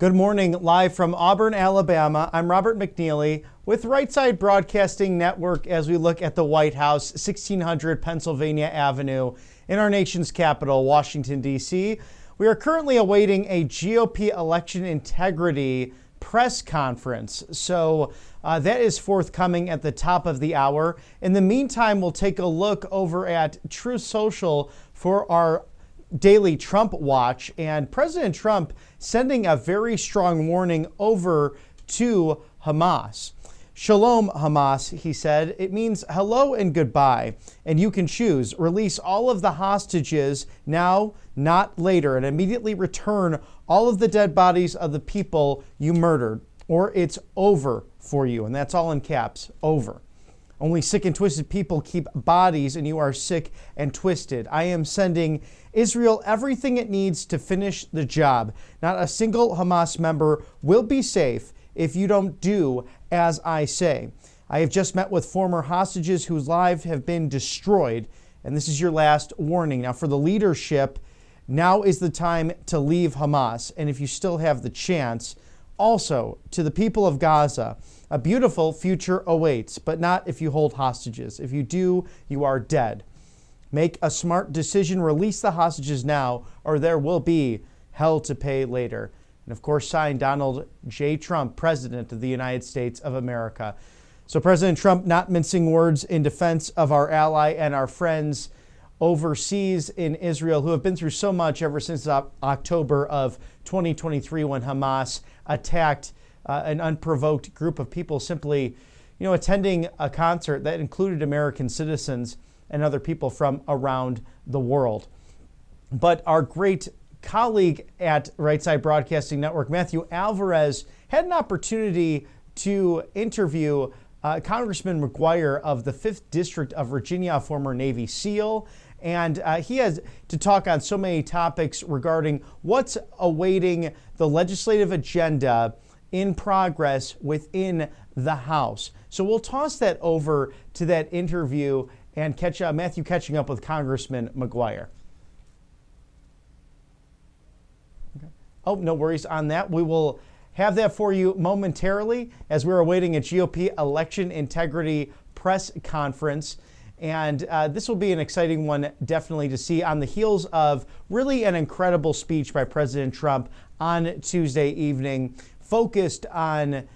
Good morning, live from Auburn, Alabama. I'm Robert McNeely with Right Side Broadcasting Network as we look at the White House, 1600 Pennsylvania Avenue in our nation's capital, Washington, D.C. We are currently awaiting a GOP election integrity press conference. So that is forthcoming at the top of the hour. In the meantime, we'll take a look over at Truth Social for our daily Trump watch, and President Trump sending a very strong warning over to Hamas. Shalom, Hamas, he said. It means hello and goodbye, and you can choose. Release all of the hostages now, not later, and immediately return all of the dead bodies of the people you murdered, or it's over for you. And that's all in caps, over. Only sick and twisted people keep bodies, and you are sick and twisted. I am sending Israel everything it needs to finish the job. Not a single Hamas member will be safe if you don't do as I say. I have just met with former hostages whose lives have been destroyed, and this is your last warning. Now, for the leadership, now is the time to leave Hamas, and if you still have the chance, also to the people of Gaza, a beautiful future awaits, but not if you hold hostages. If you do, you are dead. Make a smart decision, release the hostages now, or there will be hell to pay later. And of course, signed Donald J. Trump, President of the United States of America. So President Trump not mincing words in defense of our ally and our friends overseas in Israel who have been through so much ever since October of 2023 when Hamas attacked an unprovoked group of people simply, attending a concert that included American citizens and other people from around the world. But our great colleague at Right Side Broadcasting Network, Matthew Alvarez, had an opportunity to interview Congressman Maguire of the 5th District of Virginia, a former Navy SEAL. And he has to talk on so many topics regarding what's awaiting the legislative agenda in progress within the House. So we'll toss that over to that interview and Matthew catching up with Congressman Maguire. Okay. Oh, no worries on that. We will have that for you momentarily as we're awaiting a GOP election integrity press conference. And this will be an exciting one, definitely, to see on the heels of really an incredible speech by President Trump on Tuesday evening, focused on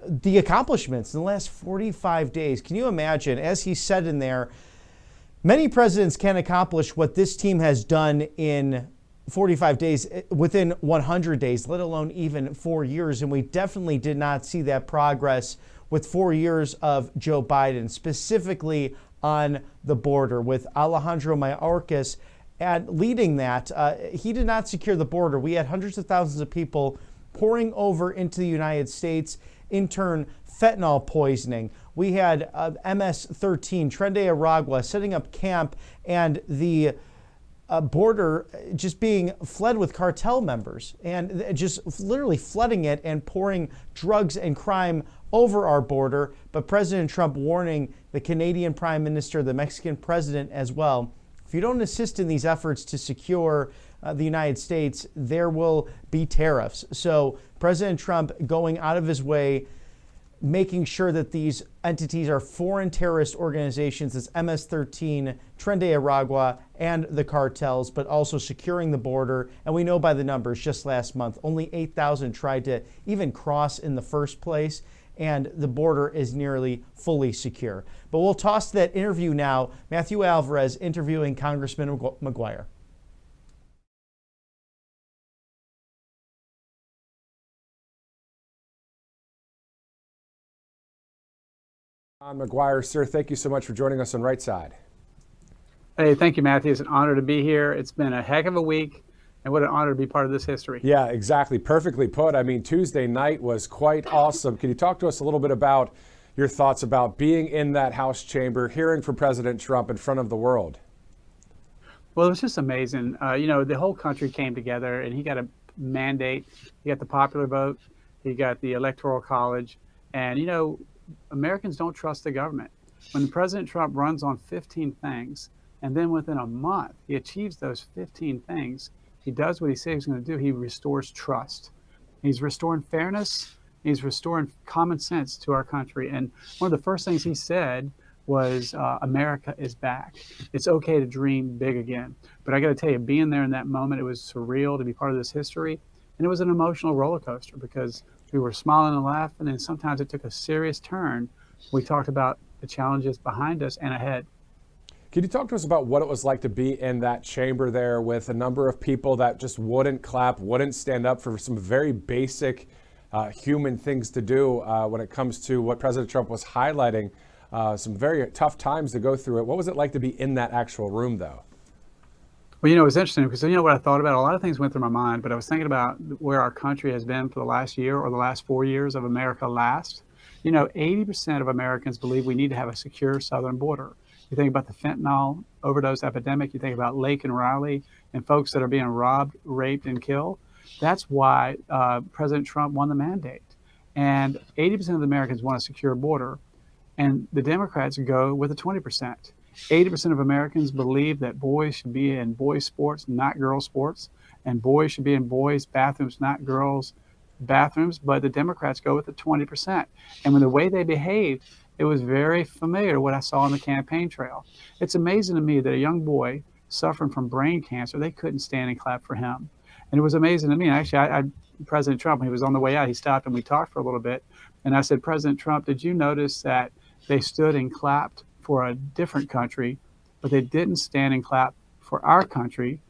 the accomplishments in the last 45 days. Can you imagine, as he said in there, many presidents can't accomplish what this team has done in 45 days within 100 days, let alone even 4 years. And we definitely did not see that progress with 4 years of Joe Biden, specifically on the border, with Alejandro Mayorkas leading that. He did not secure the border. We had hundreds of thousands of people pouring over into the United States, in turn, fentanyl poisoning. We had MS-13, Tren de Aragua, setting up camp, and the border just being fled with cartel members, and just literally flooding it and pouring drugs and crime over our border. But President Trump warning the Canadian Prime Minister, the Mexican President as well, if you don't assist in these efforts to secure the United States, there will be tariffs. So President Trump going out of his way, making sure that these entities are foreign terrorist organizations, as MS-13, Tren de Aragua, and the cartels, but also securing the border. And we know by the numbers just last month, only 8,000 tried to even cross in the first place, and the border is nearly fully secure. But we'll toss that interview now. Matthew Alvarez interviewing Congressman Maguire. John Maguire, sir, thank you so much for joining us on Right Side. Hey, thank you, Matthew. It's an honor to be here. It's been a heck of a week, and what an honor to be part of this history. Yeah, exactly. Perfectly put. I mean, Tuesday night was quite awesome. Can you talk to us a little bit about your thoughts about being in that House chamber, hearing from President Trump in front of the world? Well, it was just amazing. The whole country came together, and he got a mandate. He got the popular vote. He got the Electoral College. And, Americans don't trust the government. When President Trump runs on 15 things, and then within a month, he achieves those 15 things, he does what he says he's going to do. He restores trust. He's restoring fairness. He's restoring common sense to our country. And one of the first things he said was, America is back. It's okay to dream big again. But I got to tell you, being there in that moment, it was surreal to be part of this history. And it was an emotional roller coaster because we were smiling and laughing, and sometimes it took a serious turn. We talked about the challenges behind us and ahead. Can you talk to us about what it was like to be in that chamber there with a number of people that just wouldn't clap, wouldn't stand up for some very basic human things to do when it comes to what President Trump was highlighting, some very tough times to go through it. What was it like to be in that actual room, though? Well, it's interesting because what I thought about, a lot of things went through my mind, but I was thinking about where our country has been for the last year or the last 4 years of America last. 80% of Americans believe we need to have a secure southern border. You think about the fentanyl overdose epidemic, you think about Lake and Riley and folks that are being robbed, raped, and killed. That's why President Trump won the mandate. And 80% of the Americans want a secure border, and the Democrats go with the 20%. 80% of Americans believe that boys should be in boys' sports, not girls' sports, and boys should be in boys' bathrooms, not girls' bathrooms, but the Democrats go with the 20%. And when the way they behaved, it was very familiar to what I saw on the campaign trail. It's amazing to me that a young boy suffering from brain cancer, they couldn't stand and clap for him. And it was amazing to me. Actually, President Trump, when he was on the way out, he stopped and we talked for a little bit. And I said, President Trump, did you notice that they stood and clapped for a different country, but they didn't stand and clap for our country?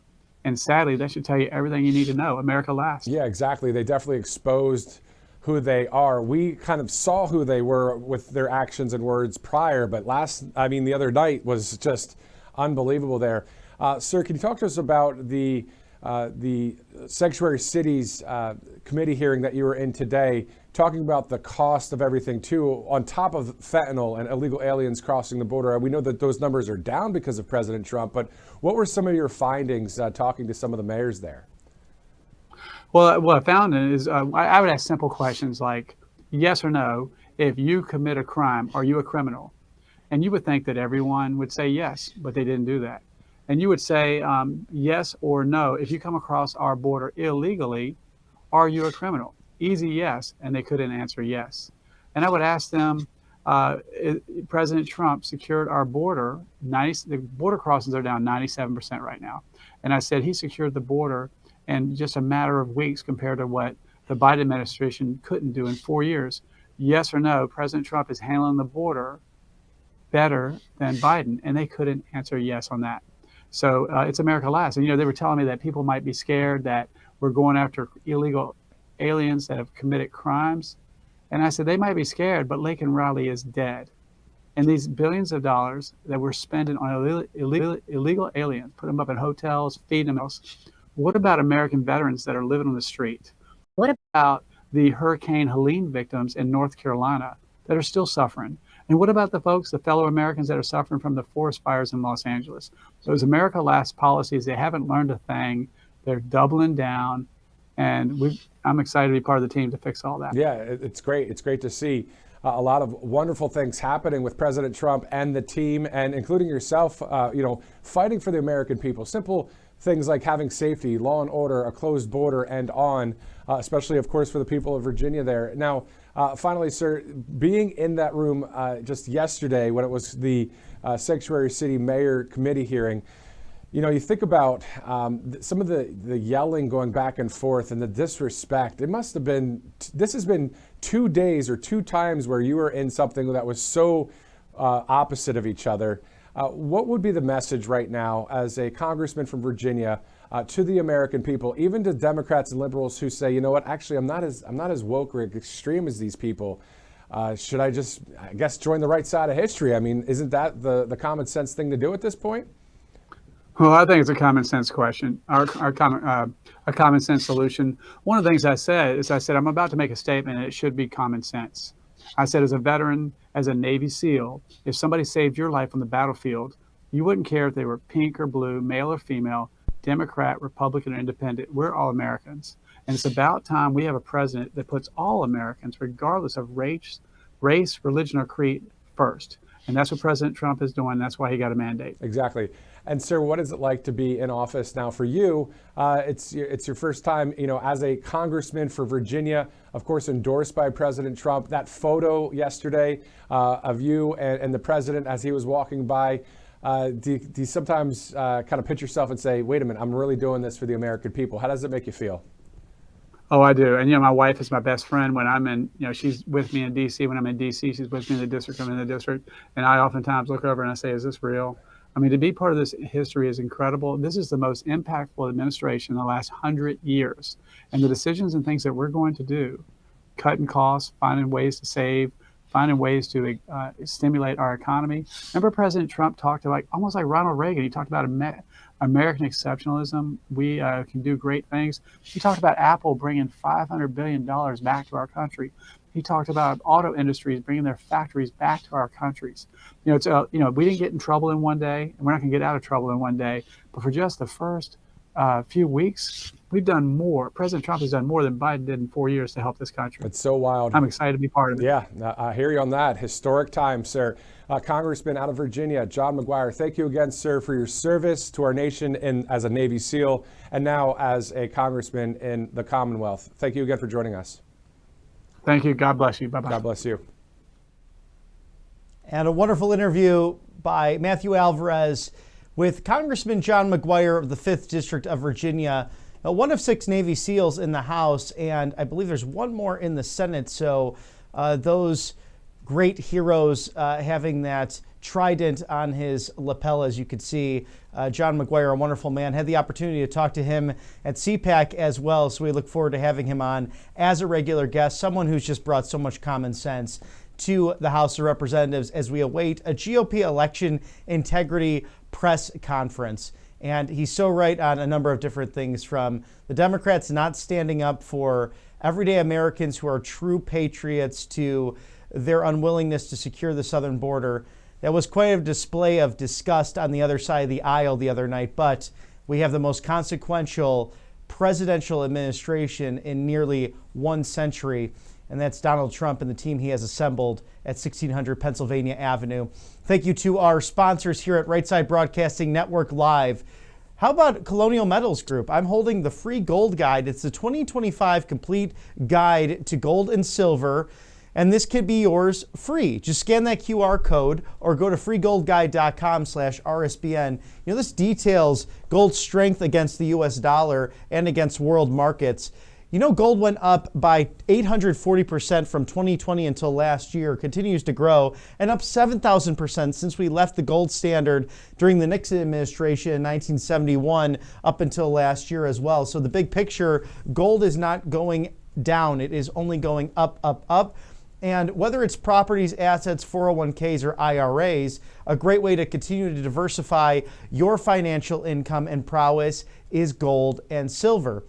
And sadly, that should tell you everything you need to know. America last. Yeah, exactly. They definitely exposed who they are. We kind of saw who they were with their actions and words prior, but the other night was just unbelievable there. Sir, can you talk to us about the Sanctuary Cities committee hearing that you were in today, talking about the cost of everything too, on top of fentanyl and illegal aliens crossing the border? We know that those numbers are down because of President Trump, but what were some of your findings talking to some of the mayors there? Well, what I found is I would ask simple questions like, yes or no, if you commit a crime, are you a criminal? And you would think that everyone would say yes, but they didn't do that. And you would say yes or no, if you come across our border illegally, are you a criminal? Easy yes, and they couldn't answer yes. And I would ask them, President Trump secured our border, the border crossings are down 97% right now. And I said he secured the border in just a matter of weeks compared to what the Biden administration couldn't do in 4 years. Yes or no, President Trump is handling the border better than Biden, and they couldn't answer yes on that. So it's America last. And, they were telling me that people might be scared that we're going after illegal aliens that have committed crimes. And I said, they might be scared, but Lake and Riley is dead. And these billions of dollars that we're spending on illegal aliens, put them up in hotels, feeding them. What about American veterans that are living on the street? What about the Hurricane Helene victims in North Carolina that are still suffering? And what about the folks, the fellow Americans that are suffering from the forest fires in Los Angeles? Those America Last policies, they haven't learned a thing. They're doubling down. And I'm excited to be part of the team to fix all that. Yeah, it's great. It's great to see a lot of wonderful things happening with President Trump and the team, and including yourself, fighting for the American people. Simple things like having safety, law and order, a closed border, and especially, of course, for the people of Virginia there. Now, finally, sir, being in that room just yesterday when it was the Sanctuary City Mayor Committee hearing, you think about some of the yelling going back and forth and the disrespect. This has been 2 days or 2 times where you were in something that was so opposite of each other. What would be the message right now as a congressman from Virginia to the American people, even to Democrats and liberals who say, you know what, actually, I'm not as woke or extreme as these people. Should I guess, join the right side of history? I mean, isn't that the common sense thing to do at this point? Well, I think it's a common sense question, a common sense solution. One of the things I said, I'm about to make a statement and it should be common sense. I said, as a veteran, as a Navy SEAL, if somebody saved your life on the battlefield, you wouldn't care if they were pink or blue, male or female, Democrat, Republican, or independent. We're all Americans. And it's about time we have a president that puts all Americans, regardless of race, religion, or creed, first. And that's what President Trump is doing. That's why he got a mandate. Exactly. And sir, what is it like to be in office now for you? It's your first time, as a congressman for Virginia, of course, endorsed by President Trump. That photo yesterday of you and the president as he was walking by, do you sometimes kind of pinch yourself and say, wait a minute, I'm really doing this for the American people? How does it make you feel? Oh, I do. And, my wife is my best friend when I'm in, she's with me in D.C. When I'm in D.C., she's with me in the district. I'm in the district. And I oftentimes look over and I say, is this real? I mean, to be part of this history is incredible. This is the most impactful administration in the last 100 years. And the decisions and things that we're going to do, cutting costs, finding ways to save, finding ways to stimulate our economy. Remember President Trump talked almost like Ronald Reagan. He talked about American exceptionalism. We can do great things. He talked about Apple bringing $500 billion back to our country. He talked about auto industries bringing their factories back to our countries. We didn't get in trouble in one day, and we're not going to get out of trouble in one day. But for just the first few weeks, we've done more. President Trump has done more than Biden did in 4 years to help this country. It's so wild. I'm excited to be part of it. Yeah, I hear you on that. Historic time, sir. Congressman out of Virginia, John Maguire, thank you again, sir, for your service to our nation as a Navy SEAL and now as a congressman in the Commonwealth. Thank you again for joining us. Thank you. God bless you. Bye-bye. God bless you. And a wonderful interview by Matthew Alvarez with Congressman John Maguire of the 5th District of Virginia, one of 6 Navy SEALs in the House, and I believe there's one more in the Senate. So those great heroes having that trident on his lapel, as you could see. John Maguire, a wonderful man. Had the opportunity to talk to him at CPAC as well, so we look forward to having him on as a regular guest, someone who's just brought so much common sense to the House of Representatives as we await a GOP election integrity press conference. And he's so right on a number of different things, from the Democrats not standing up for everyday Americans who are true patriots to their unwillingness to secure the southern border. That was quite a display of disgust on the other side of the aisle the other night, but we have the most consequential presidential administration in nearly 1 century, and that's Donald Trump and the team he has assembled at 1600 Pennsylvania Avenue. Thank you to our sponsors here at Right Side Broadcasting Network Live. How about Colonial Metals Group? I'm holding the free gold guide. It's the 2025 complete guide to gold and silver, and this could be yours free. Just scan that QR code or go to freegoldguide.com/RSBN. This details gold's strength against the US dollar and against world markets. Gold went up by 840% from 2020 until last year, continues to grow, and up 7,000% since we left the gold standard during the Nixon administration in 1971 up until last year as well. So the big picture, gold is not going down. It is only going up, up, up. And whether it's properties, assets, 401ks, or IRAs, a great way to continue to diversify your financial income and prowess is gold and silver.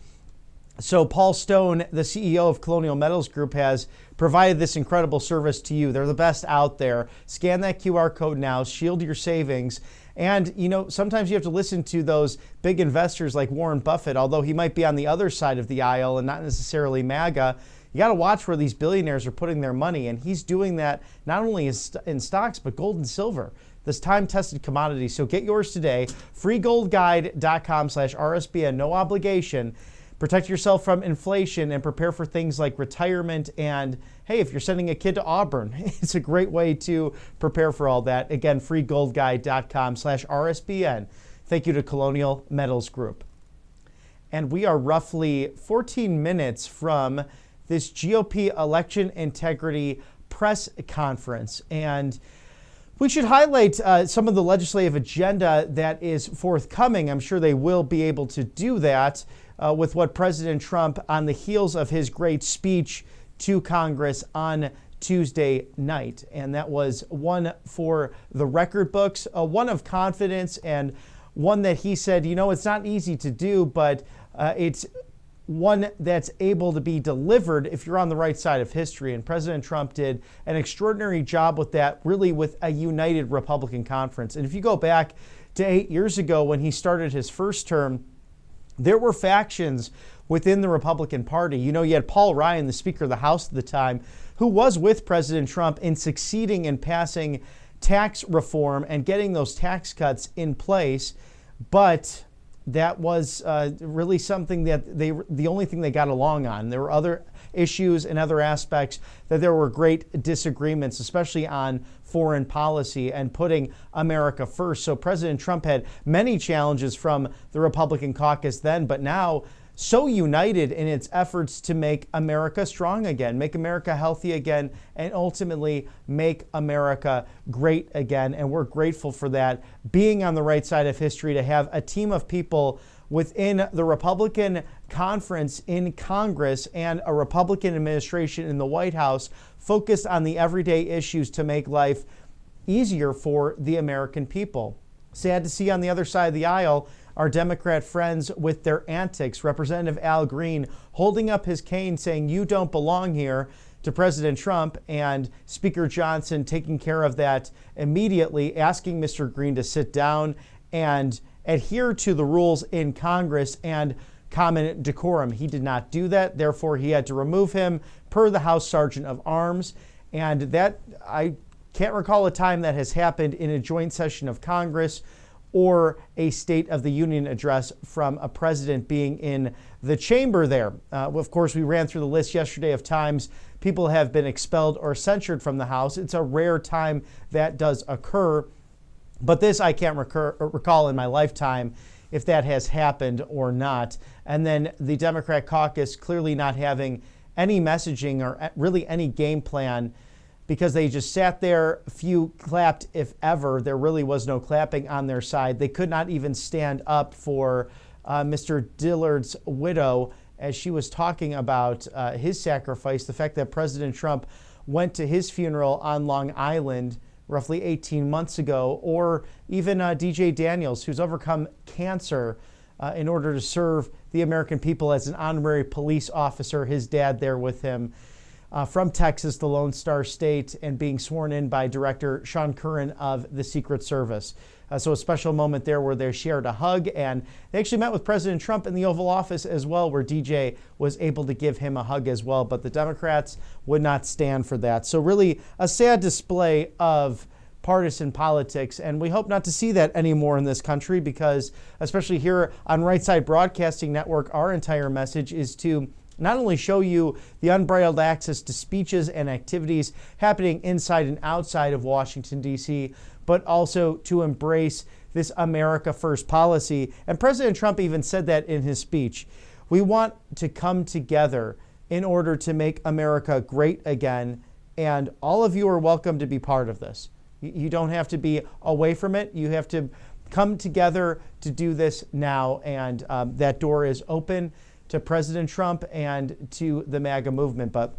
So Paul Stone, the CEO of Colonial Metals Group, has provided this incredible service to you. They're the best out there. Scan that QR code now, shield your savings. And, sometimes you have to listen to those big investors like Warren Buffett, although he might be on the other side of the aisle and not necessarily MAGA. You got to watch where these billionaires are putting their money. And he's doing that not only in stocks, but gold and silver, this time-tested commodity. So get yours today. freegoldguide.com/RSBN, no obligation. Protect yourself from inflation and prepare for things like retirement. And hey, if you're sending a kid to Auburn, it's a great way to prepare for all that. Again, freegoldguide.com/RSBN. Thank you to Colonial Metals Group. And we are roughly 14 minutes from this GOP election integrity press conference. And we should highlight some of the legislative agenda that is forthcoming. I'm sure they will be able to do that with what President Trump, on the heels of his great speech to Congress on Tuesday night. And that was one for the record books, one of confidence, and one that he said, it's not easy to do, but it's one that's able to be delivered if you're on the right side of history. And President Trump did an extraordinary job with that, really with a united Republican conference. And if you go back to 8 years ago when he started his first term, there were factions within the Republican Party. You had Paul Ryan, the Speaker of the House at the time, who was with President Trump in succeeding in passing tax reform and getting those tax cuts in place. but that was really something that the only thing they got along on. There were other issues and other aspects that there were great disagreements, especially on foreign policy and putting America first. So President Trump had many challenges from the Republican caucus then, but now so united in its efforts to make America strong again, make America healthy again, and ultimately make America great again. And we're grateful for that, being on the right side of history, to have a team of people within the Republican conference in Congress and a Republican administration in the White House focused on the everyday issues to make life easier for the American people. Sad to see on the other side of the aisle our Democrat friends with their antics. Representative Al Green holding up his cane saying, "You don't belong here," to President Trump, and Speaker Johnson taking care of that immediately, asking Mr. Green to sit down and adhere to the rules in Congress and common decorum. He did not do that. Therefore, he had to remove him per the House Sergeant of Arms. And that, I can't recall a time that has happened in a joint session of Congress or a State of the Union address from a president being in the chamber there. Of course, we ran through the list yesterday of times people have been expelled or censured from the House. It's a rare time that does occur. But this I can't recall in my lifetime if that has happened or not. And then the Democrat caucus clearly not having any messaging or really any game plan, because they just sat there, few clapped if ever. There really was no clapping on their side. They could not even stand up for Mr. Dillard's widow as she was talking about his sacrifice, the fact that President Trump went to his funeral on Long Island roughly 18 months ago, or even DJ Daniels, who's overcome cancer in order to serve the American people as an honorary police officer, his dad there with him. From Texas, the Lone Star State, and being sworn in by Director Sean Curran of the Secret Service. So a special moment there where they shared a hug, and they actually met with President Trump in the Oval Office as well, where DJ was able to give him a hug as well. But the Democrats would not stand for that. So really a sad display of partisan politics, and we hope not to see that anymore in this country, because especially here on Right Side Broadcasting Network, our entire message is to not only show you the unbridled access to speeches and activities happening inside and outside of Washington, D.C., but also to embrace this America First policy. And President Trump even said that in his speech. We want to come together in order to make America great again, and all of you are welcome to be part of this. You don't have to be away from it. You have to come together to do this now, and that door is open to President Trump and to the MAGA movement. But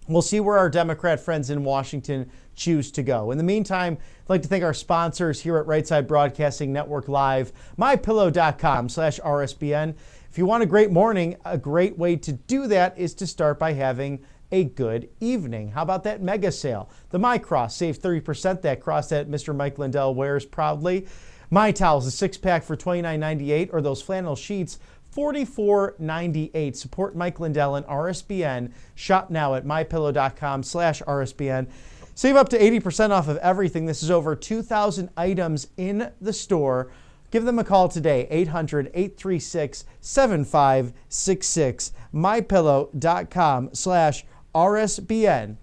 we'll see where our Democrat friends in Washington choose to go. In the meantime, I'd like to thank our sponsors here at Right Side Broadcasting Network Live, mypillow.com/RSBN. If you want a great morning, a great way to do that is to start by having a good evening. How about that mega sale? The My Cross, save 30%. That cross that Mr. Mike Lindell wears proudly. My Towels, a 6-pack for $29.98, or those flannel sheets, $44.98. Support Mike Lindell and RSBN. Shop now at mypillow.com/RSBN. Save up to 80% off of everything. This is over 2,000 items in the store. Give them a call today, 800-836-7566. mypillow.com/RSBN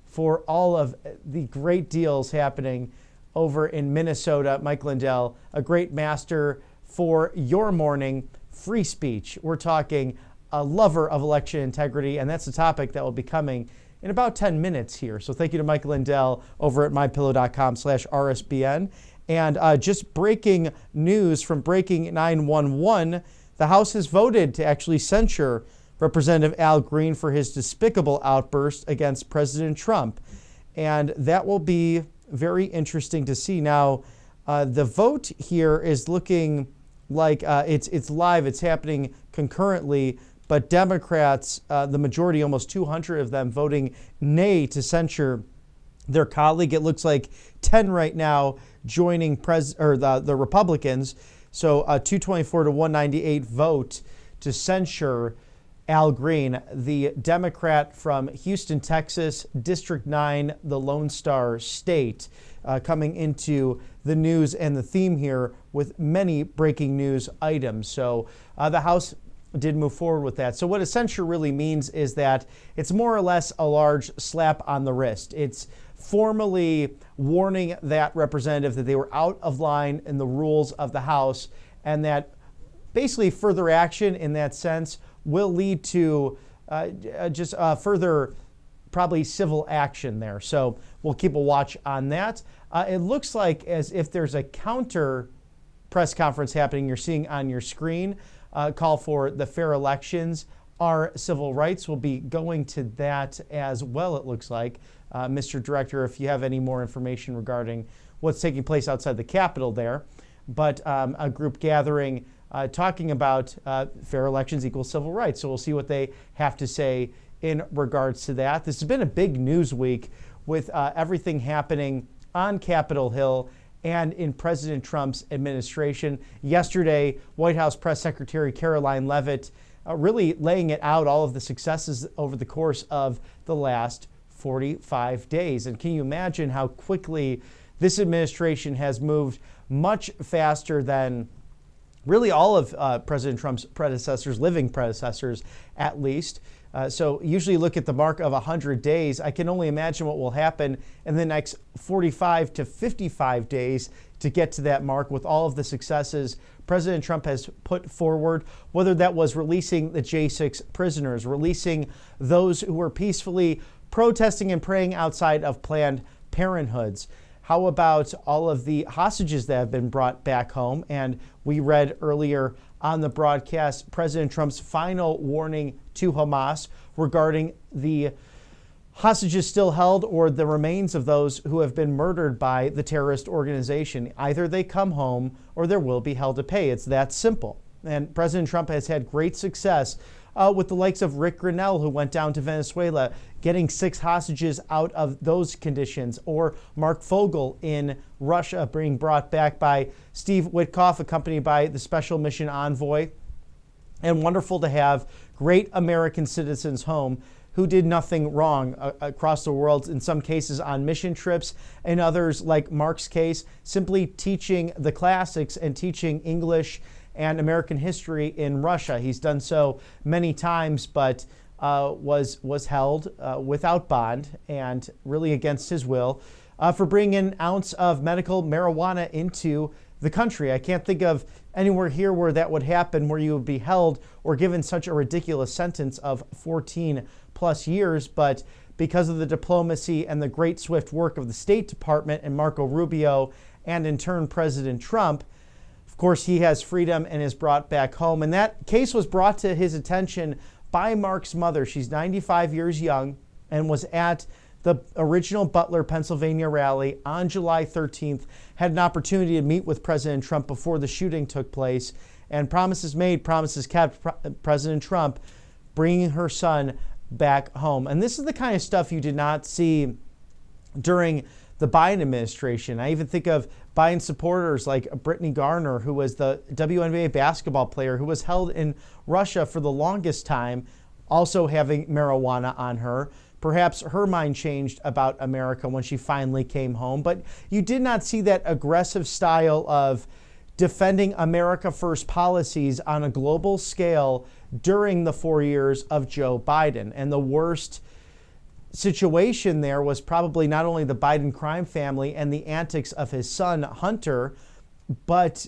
for all of the great deals happening over in Minnesota. Mike Lindell, a great master for your morning. Free speech. We're talking a lover of election integrity, and that's a topic that will be coming in about 10 minutes here. So thank you to Mike Lindell over at mypillow.com/RSBN. And just breaking news from Breaking 911, the House has voted to actually censure Representative Al Green for his despicable outburst against President Trump. And that will be very interesting to see. Now, the vote here is looking like it's live, it's happening concurrently, but Democrats, the majority, almost 200 of them, voting nay to censure their colleague. It looks like 10 right now joining the Republicans. So 224 to 198 vote to censure Al Green, the Democrat from Houston, Texas, District 9, the Lone Star State. coming into the news and the theme here with many breaking news items. So the House did move forward with that. So what a censure really means is that it's more or less a large slap on the wrist. It's formally warning that representative that they were out of line in the rules of the House, and that basically further action in that sense will lead to further probably civil action there. So we'll keep a watch on that. It looks like as if there's a counter press conference happening you're seeing on your screen, call for the fair elections. Our civil rights will be going to that as well, it looks like. Mr. Director, if you have any more information regarding what's taking place outside the Capitol there. But a group gathering talking about fair elections equals civil rights. So we'll see what they have to say in regards to that. This has been a big news week with everything happening on Capitol Hill and in President Trump's administration. Yesterday, White House Press Secretary Caroline Leavitt really laying it out, all of the successes over the course of the last 45 days. And can you imagine how quickly this administration has moved, much faster than really all of President Trump's predecessors, living predecessors at least. So usually look at the mark of 100 days. I can only imagine what will happen in the next 45 to 55 days to get to that mark with all of the successes President Trump has put forward, whether that was releasing the J6 prisoners, releasing those who were peacefully protesting and praying outside of Planned Parenthoods. How about all of the hostages that have been brought back home? And we read earlier on the broadcast President Trump's final warning to Hamas regarding the hostages still held or the remains of those who have been murdered by the terrorist organization. Either they come home or there will be hell to pay. It's that simple. And President Trump has had great success with the likes of Rick Grinnell, who went down to Venezuela, getting 6 hostages out of those conditions, or Mark Fogel in Russia being brought back by Steve Witkoff, accompanied by the special mission envoy. And wonderful to have great American citizens home who did nothing wrong across the world, in some cases on mission trips, and others, like Mark's case, simply teaching the classics and teaching English and American history in Russia. He's done so many times, but was held without bond and really against his will for bringing an ounce of medical marijuana into the country. I can't think of anywhere here where that would happen, where you would be held or given such a ridiculous sentence of 14 plus years. But because of the diplomacy and the great swift work of the State Department and Marco Rubio, and in turn President Trump, of course, he has freedom and is brought back home. And that case was brought to his attention by Mark's mother. She's 95 years young and was at the original Butler, Pennsylvania rally on July 13th, had an opportunity to meet with President Trump before the shooting took place, and promises made, promises kept. President Trump bringing her son back home. And this is the kind of stuff you did not see during the Biden administration. I even think of Biden supporters like Brittany Garner, who was the WNBA basketball player who was held in Russia for the longest time, also having marijuana on her. Perhaps her mind changed about America when she finally came home. But you did not see that aggressive style of defending America First policies on a global scale during the 4 years of Joe Biden. And the worst situation there was probably not only the Biden crime family and the antics of his son, Hunter, but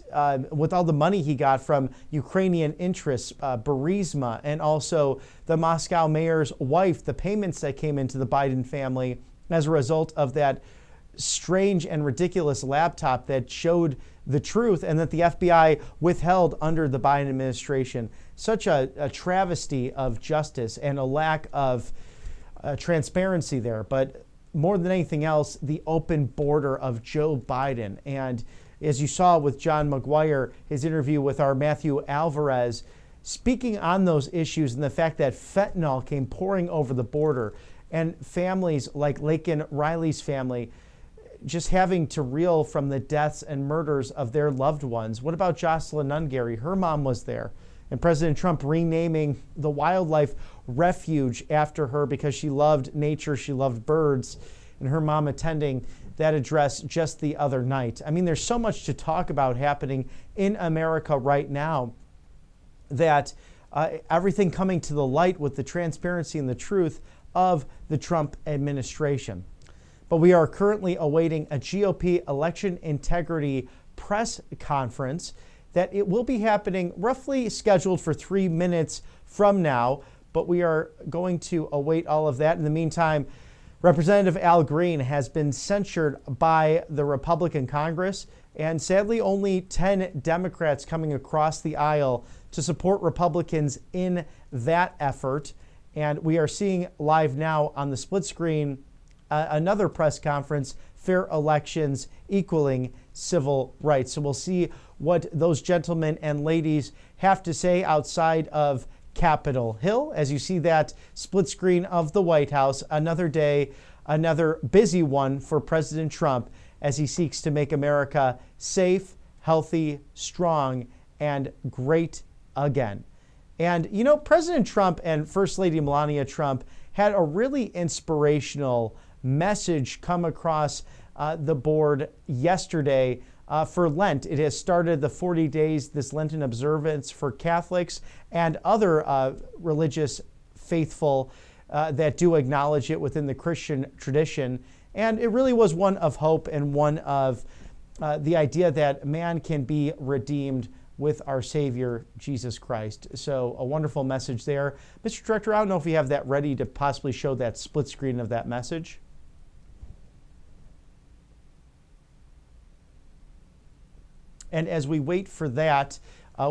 with all the money he got from Ukrainian interests, Burisma, and also the Moscow mayor's wife, the payments that came into the Biden family as a result of that strange and ridiculous laptop that showed the truth and that the FBI withheld under the Biden administration. Such a travesty of justice and a lack of transparency there. But more than anything else, the open border of Joe Biden. And as you saw with John Maguire, his interview with our Matthew Alvarez, speaking on those issues and the fact that fentanyl came pouring over the border, and families like Laken Riley's family just having to reel from the deaths and murders of their loved ones. What about Jocelyn Nungary? Her mom was there. And President Trump renaming the wildlife refuge after her because she loved nature, she loved birds. and her mom attending that address just the other night. I mean, there's so much to talk about happening in America right now, that everything coming to the light with the transparency and the truth of the Trump administration. But we are currently awaiting a GOP election integrity press conference that it will be happening roughly scheduled for 3 minutes from now. But we are going to await all of that. In the meantime, Representative Al Green has been censured by the Republican Congress, and sadly only 10 Democrats coming across the aisle to support Republicans in that effort. And we are seeing live now on the split screen another press conference, Fair Elections Equaling Civil Rights. So we'll see what those gentlemen and ladies have to say outside of Capitol Hill. As you see that split screen of the White House, another day, another busy one for President Trump as he seeks to make America safe, healthy, strong, and great again. And, you know, President Trump and First Lady Melania Trump had a really inspirational message come across the board yesterday for Lent. It has started the 40 days, this Lenten observance for Catholics and other religious faithful that do acknowledge it within the Christian tradition. And it really was one of hope and one of the idea that man can be redeemed with our Savior, Jesus Christ. So a wonderful message there. Mr. Director, I don't know if you have that ready to possibly show that split screen of that message. And as we wait for that,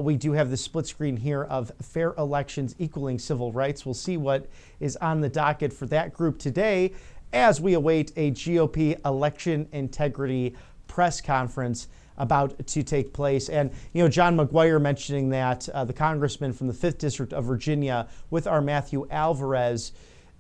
we do have the split screen here of Fair Elections Equaling Civil Rights. We'll see what is on the docket for that group today as we await a GOP election integrity press conference about to take place. And, you know, John Maguire mentioning that, the congressman from the 5th District of Virginia with our Matthew Alvarez,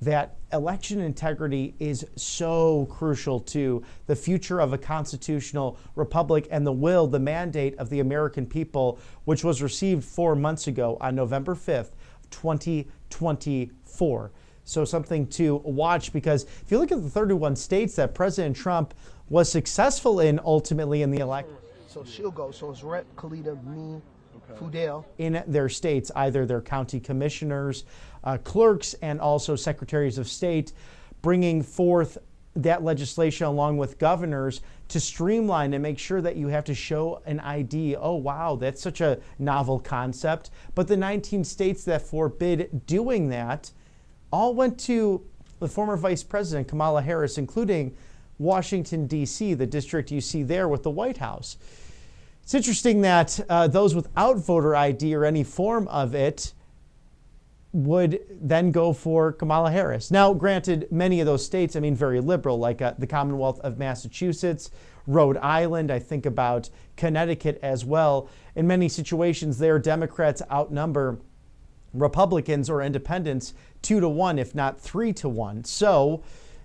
that election integrity is so crucial to the future of a constitutional republic and the will, the mandate of the American people, which was received 4 months ago on November 5th, 2024. So something to watch, because if you look at the 31 states that President Trump was successful in ultimately in the election. So she'll go. So it's Rep. Khalida, me, Fudel. In their states, either their county commissioners, clerks, and also secretaries of state, bringing forth that legislation along with governors to streamline and make sure that you have to show an ID. Oh, wow, that's such a novel concept. But the 19 states that forbid doing that all went to the former Vice President, Kamala Harris, including Washington, D.C., the district you see there with the White House. It's interesting that those without voter ID or any form of it would then go for Kamala Harris. Now, granted, many of those states, I mean, very liberal, like the Commonwealth of Massachusetts, Rhode Island, I think about Connecticut as well. In many situations there, Democrats outnumber Republicans or independents 2-1, if not 3-1. So,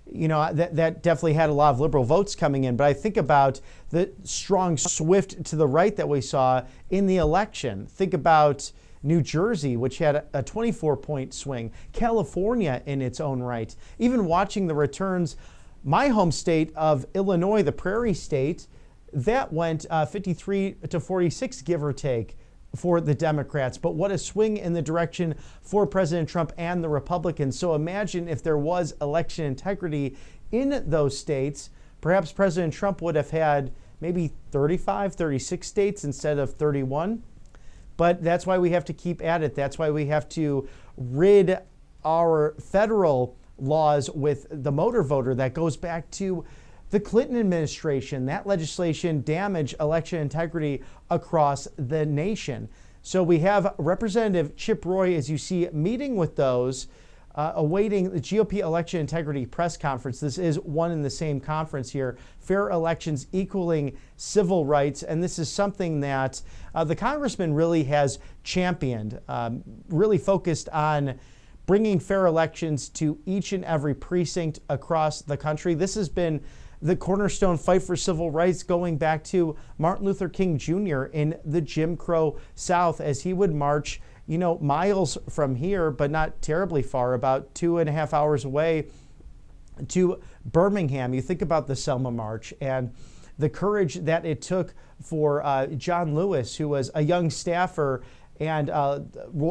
you know, that definitely had a lot of liberal votes coming in. But I think about the strong swift to the right that we saw in the election. Think about New Jersey, which had a 24-point swing. California in its own right. Even watching the returns, my home state of Illinois, the Prairie State, that went 53-46, give or take, for the Democrats. But what a swing in the direction for President Trump and the Republicans. So imagine if there was election integrity in those states, perhaps President Trump would have had maybe 35, 36 states instead of 31. But that's why we have to keep at it. That's why we have to rid our federal laws with the motor voter. That goes back to the Clinton administration. That legislation damaged election integrity across the nation. So we have Representative Chip Roy, as you see, meeting with those, awaiting the GOP election integrity press conference. This is one in the same conference here, Fair Elections Equaling Civil Rights. And this is something that the congressman really has championed, really focused on bringing fair elections to each and every precinct across the country. This has been the cornerstone fight for civil rights going back to Martin Luther King Jr. in the Jim Crow South, as he would march, you know, miles from here, but not terribly far, about 2.5 hours away, to Birmingham. You think about the Selma March and the courage that it took for John Lewis, who was a young staffer and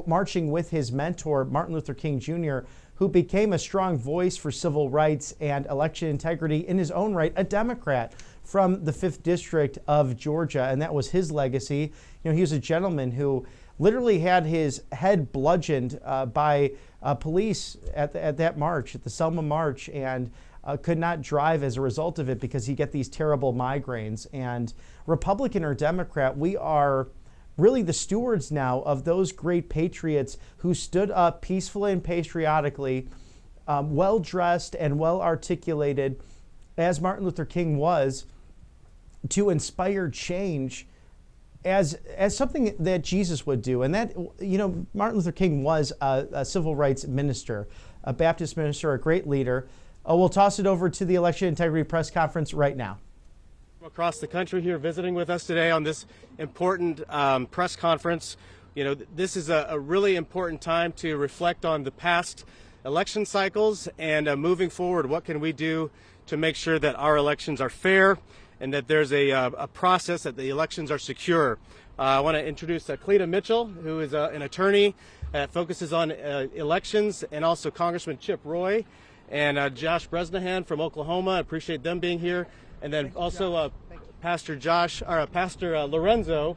marching with his mentor, Martin Luther King Jr., who became a strong voice for civil rights and election integrity in his own right, a Democrat from the 5th District of Georgia, and that was his legacy. You know, he was a gentleman who literally had his head bludgeoned by police at that march, at the Selma March, and could not drive as a result of it because he get these terrible migraines. And Republican or Democrat, we are really the stewards now of those great patriots who stood up peacefully and patriotically, well-dressed and well-articulated, as Martin Luther King was, to inspire change as something that Jesus would do. And that, you know, Martin Luther King was a civil rights minister, a Baptist minister, a great leader. We'll toss it over to the Election Integrity Press Conference right now. Across the country here visiting with us today on this important press conference. You know, this is a really important time to reflect on the past election cycles and moving forward, what can we do to make sure that our elections are fair and that there's a process, that the elections are secure. I want to introduce Cleta Mitchell, who is an attorney that focuses on elections, and also Congressman Chip Roy and Josh Bresnahan from Oklahoma. I appreciate them being here. And then also Pastor Lorenzo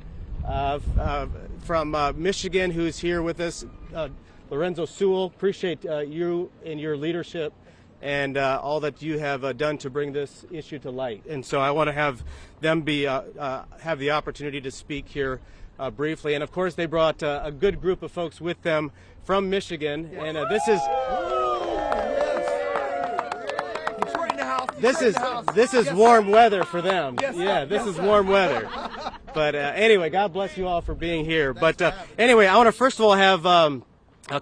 from Michigan, who's here with us. Lorenzo Sewell, appreciate you and your leadership and all that you have done to bring this issue to light. And so I want to have them have the opportunity to speak here briefly. And of course, they brought a good group of folks with them from Michigan. And this is warm weather for them. Yeah, this is warm weather. But anyway, God bless you all for being here. But anyway, I want to first of all have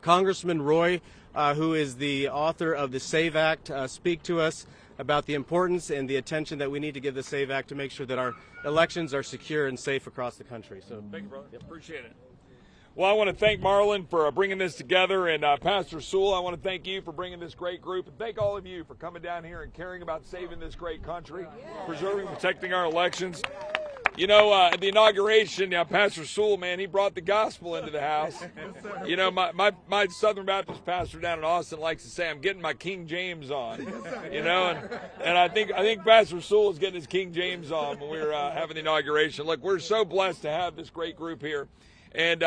Congressman Roy, who is the author of the SAVE Act, speak to us about the importance and the attention that we need to give the SAVE Act to make sure that our elections are secure and safe across the country. So, thank you, brother. Yep. Appreciate it. Well, I want to thank Marlon for bringing this together, and Pastor Sewell, I want to thank you for bringing this great group, and thank all of you for coming down here and caring about saving this great country, preserving, protecting our elections. You know, at the inauguration, Pastor Sewell, man, he brought the gospel into the house. You know, my Southern Baptist pastor down in Austin likes to say, I'm getting my King James on. You know, and I think Pastor Sewell is getting his King James on when we were having the inauguration. Look, we're so blessed to have this great group here. And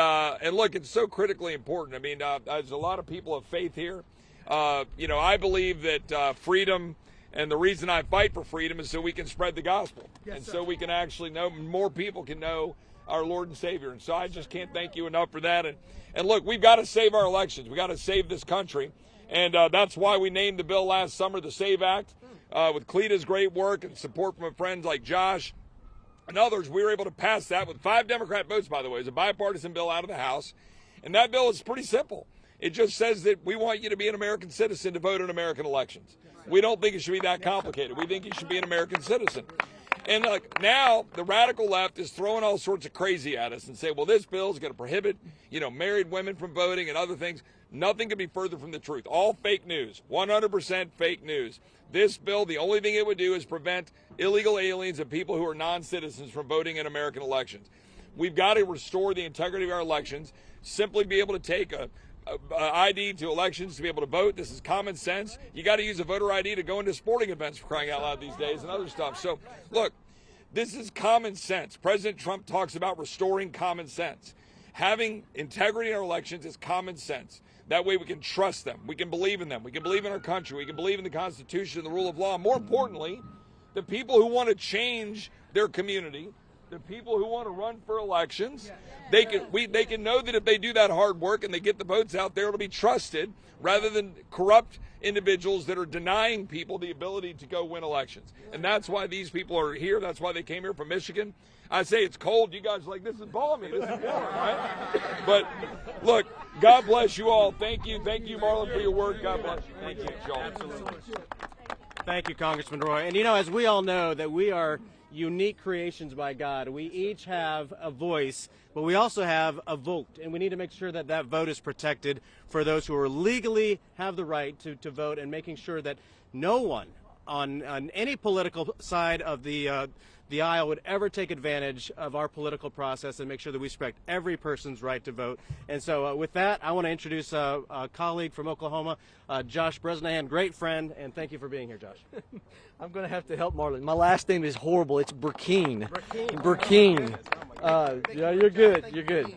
look, it's so critically important. I mean, there's a lot of people of faith here. You know, I believe that freedom, and the reason I fight for freedom is so we can spread the gospel. Yes, and so we can actually know, more people can know our Lord and Savior. And so I just can't thank you enough for that. And look, we've got to save our elections. We've got to save this country. And that's why we named the bill last summer the SAVE Act. With Cleta's great work and support from friends like Josh and others, we were able to pass that with 5 Democrat votes, by the way. It's a bipartisan bill out of the House. And that bill is pretty simple. It just says that we want you to be an American citizen to vote in American elections. We don't think it should be that complicated. We think you should be an American citizen. And look, now the radical left is throwing all sorts of crazy at us and say, well, this bill is going to prohibit, you know, married women from voting and other things. Nothing could be further from the truth. All fake news, 100% fake news. This bill, the only thing it would do is prevent illegal aliens and people who are non-citizens from voting in American elections. We've got to restore the integrity of our elections, simply be able to take a ID to elections to be able to vote. This is common sense. You got to use a voter ID to go into sporting events, for crying out loud, these days, and other stuff. So, look, this is common sense. President Trump talks about restoring common sense. Having integrity in our elections is common sense. That way we can trust them. We can believe in them. We can believe in our country. We can believe in the Constitution and the rule of law. More importantly, the people who want to change their community, the people who want to run for elections, they can know that if they do that hard work and they get the votes out there, it'll be trusted rather than corrupt individuals that are denying people the ability to go win elections. And that's why these people are here. That's why they came here from Michigan. I say it's cold. You guys are like, this is balmy. This is warm, right? But look, God bless you all. Thank you. Thank you, Marlon, for your work. God bless you. Thank you, Joel. Thank you, Congressman Roy. And, you know, as we all know, that we are unique creations by God. We each have a voice, but we also have a vote, and we need to make sure that that vote is protected for those who are legally have the right to vote, and making sure that no one on any political side of the aisle would ever take advantage of our political process, and make sure that we respect every person's right to vote. And so with that, I want to introduce a colleague from Oklahoma, Josh Bresnahan, great friend, and thank you for being here, Josh. I'm going to have to help Marlon. My last name is horrible. It's Burkeen. Burkeen. Yeah, you're good. You're good.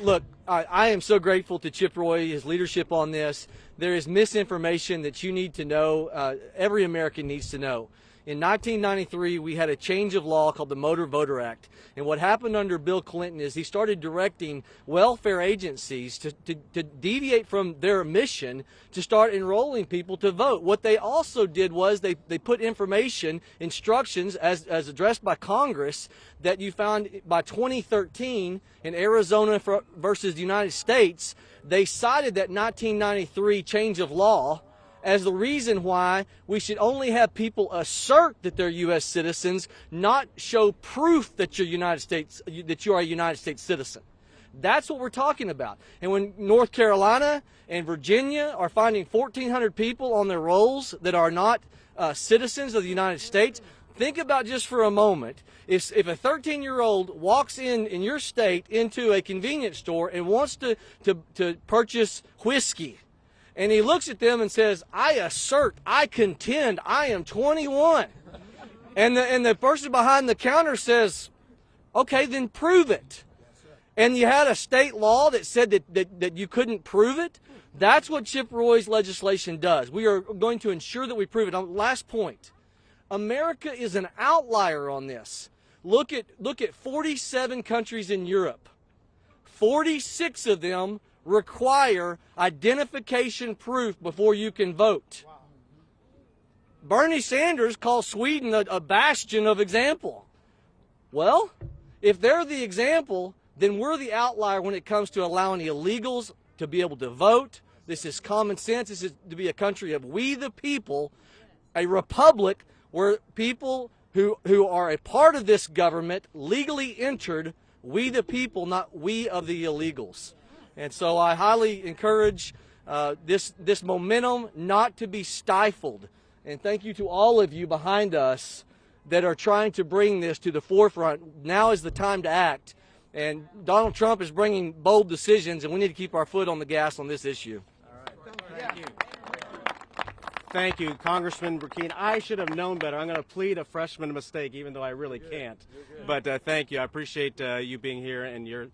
Look, I am so grateful to Chip Roy, his leadership on this. There is misinformation that you need to know, every American needs to know. In 1993, we had a change of law called the Motor Voter Act. And what happened under Bill Clinton is he started directing welfare agencies to deviate from their mission to start enrolling people to vote. What they also did was they put information, instructions, as addressed by Congress, that you found by 2013 in Arizona versus the United States, they cited that 1993 change of law as the reason why we should only have people assert that they're U.S. citizens, not show proof that you're that you are a United States citizen. That's what we're talking about. And when North Carolina and Virginia are finding 1,400 people on their rolls that are not citizens of the United States, think about just for a moment, if a 13-year-old walks in your state into a convenience store and wants to purchase whiskey, and he looks at them and says, I assert, I contend, I am 21. And the person behind the counter says, okay, then prove it. And you had a state law that said that you couldn't prove it. That's what Chip Roy's legislation does. We are going to ensure that we prove it. Last point. America is an outlier on this. Look at 47 countries in Europe. 46 of them require identification proof before you can vote. Wow. Bernie Sanders calls Sweden a bastion of example. Well, if they're the example, then we're the outlier when it comes to allowing illegals to be able to vote. This is common sense. This is to be a country of we the people, a republic where people who are a part of this government legally entered, we the people, not we of the illegals. And so I highly encourage this momentum not to be stifled. And thank you to all of you behind us that are trying to bring this to the forefront. Now is the time to act. And Donald Trump is bringing bold decisions, and we need to keep our foot on the gas on this issue. All right. Thank you. Thank you, Congressman Burkeen. I should have known better. I'm going to plead a freshman mistake, even though I really can't. But thank you. I appreciate you being here and your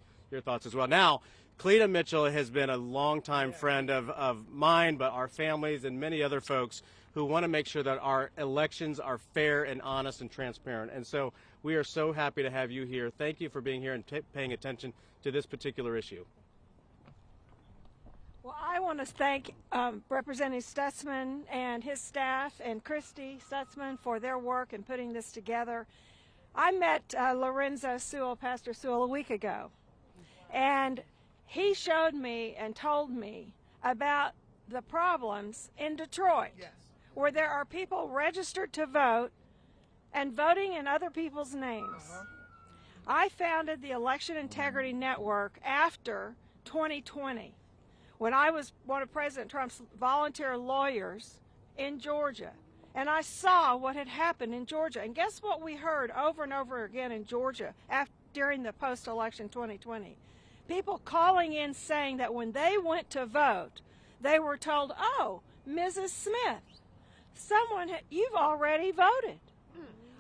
thoughts as well. Now, Cleta Mitchell has been a longtime friend of mine, but our families and many other folks who want to make sure that our elections are fair and honest and transparent. And so we are so happy to have you here. Thank you for being here and paying attention to this particular issue. Well, I want to thank Representative Stutzman and his staff and Christy Stutzman for their work in putting this together. I met Lorenzo Sewell, Pastor Sewell, a week ago, and he showed me and told me about the problems in Detroit, yes, where there are people registered to vote and voting in other people's names. I founded the Election Integrity Network after 2020, when I was one of President Trump's volunteer lawyers in Georgia. And I saw what had happened in Georgia. And guess what we heard over and over again in Georgia during the post-election 2020? People calling in saying that when they went to vote, they were told, oh, Mrs. Smith, you've already voted.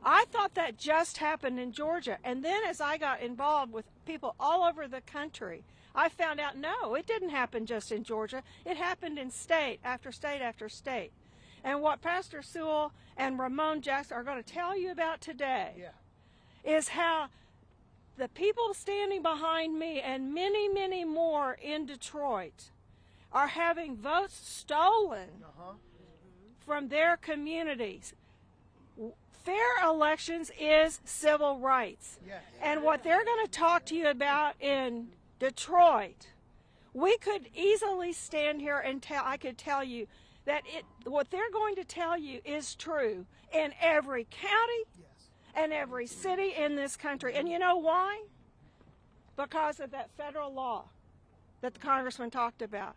I thought that just happened in Georgia. And then as I got involved with people all over the country, I found out, no, it didn't happen just in Georgia. It happened in state after state after state. And what Pastor Sewell and Ramon Jackson are going to tell you about today is how the people standing behind me and many, many more in Detroit are having votes stolen from their communities. Fair elections is civil rights. Yes. And what they're going to talk to you about in Detroit, we could easily stand here and I could tell you that what they're going to tell you is true in every county, yes, and every city in this country. And you know why? Because of that federal law that the congressman talked about.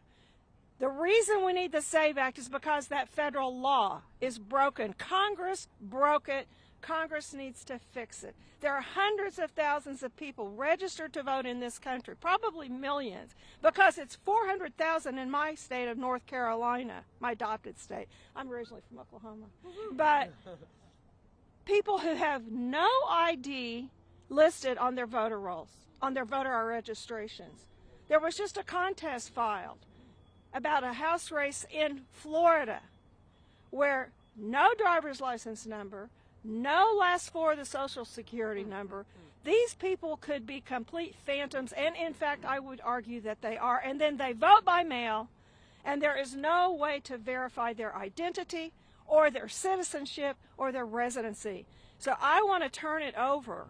The reason we need the SAVE Act is because that federal law is broken. Congress broke it. Congress needs to fix it. There are hundreds of thousands of people registered to vote in this country, probably millions, because it's 400,000 in my state of North Carolina, my adopted state. I'm originally from Oklahoma. But people who have no ID listed on their voter rolls, on their voter registrations. There was just a contest filed about a House race in Florida where no driver's license number, no last four of the Social Security number. These people could be complete phantoms, and in fact, I would argue that they are. And then they vote by mail, and there is no way to verify their identity or their citizenship or their residency. So I want to turn it over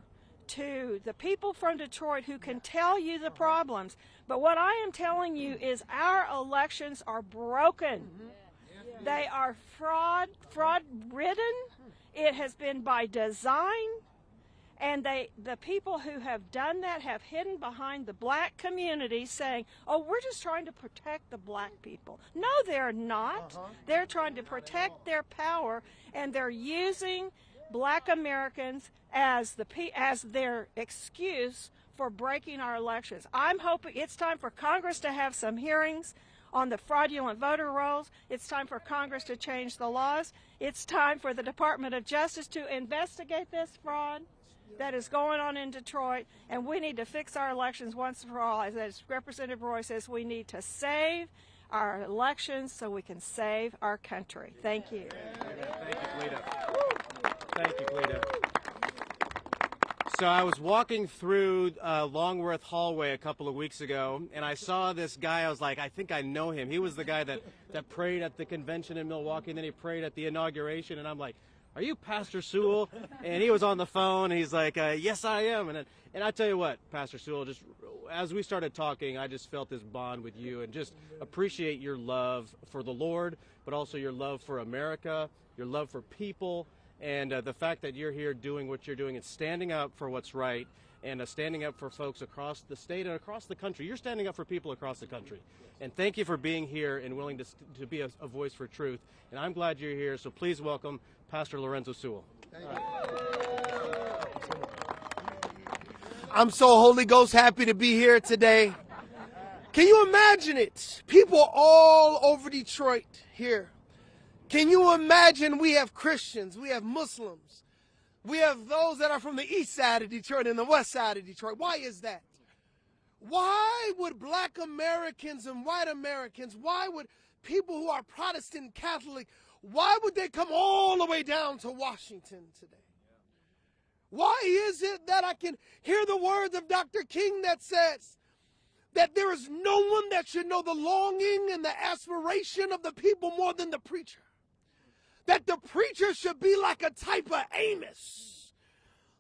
to the people from Detroit who can tell you the problems. But what I am telling you is our elections are broken. They are fraud-ridden. It has been by design. And the people who have done that have hidden behind the black community saying, oh, we're just trying to protect the black people. No, they're not. They're trying to protect their power, and they're using black Americans as their excuse for breaking our elections. I'm hoping it's time for Congress to have some hearings on the fraudulent voter rolls. It's time for Congress to change the laws. It's time for the Department of Justice to investigate this fraud that is going on in Detroit, and we need to fix our elections once and for all. As Representative Roy says, we need to save our elections so we can save our country. Thank you. Thank you, Cleta. Thank you, Cleta. So I was walking through Longworth hallway a couple of weeks ago, and I saw this guy. I was like, I think I know him. He was the guy that prayed at the convention in Milwaukee, and then he prayed at the inauguration, and I'm like, are you Pastor Sewell? And he was on the phone, and he's like, yes, I am. And I tell you what, Pastor Sewell, just as we started talking, I just felt this bond with you and just appreciate your love for the Lord, but also your love for America, your love for people, and the fact that you're here doing what you're doing and standing up for what's right and standing up for folks across the state and across the country. You're standing up for people across the country. And thank you for being here and willing to be a voice for truth. And I'm glad you're here, so please welcome Pastor Lorenzo Sewell. I'm so Holy Ghost happy to be here today. Can you imagine it? People all over Detroit here. Can you imagine we have Christians, we have Muslims, we have those that are from the east side of Detroit and the west side of Detroit. Why is that? Why would black Americans and white Americans, why would people who are Protestant Catholic, why would they come all the way down to Washington today? Why is it that I can hear the words of Dr. King that says that there is no one that should know the longing and the aspiration of the people more than the preacher? That the preacher should be like a type of Amos.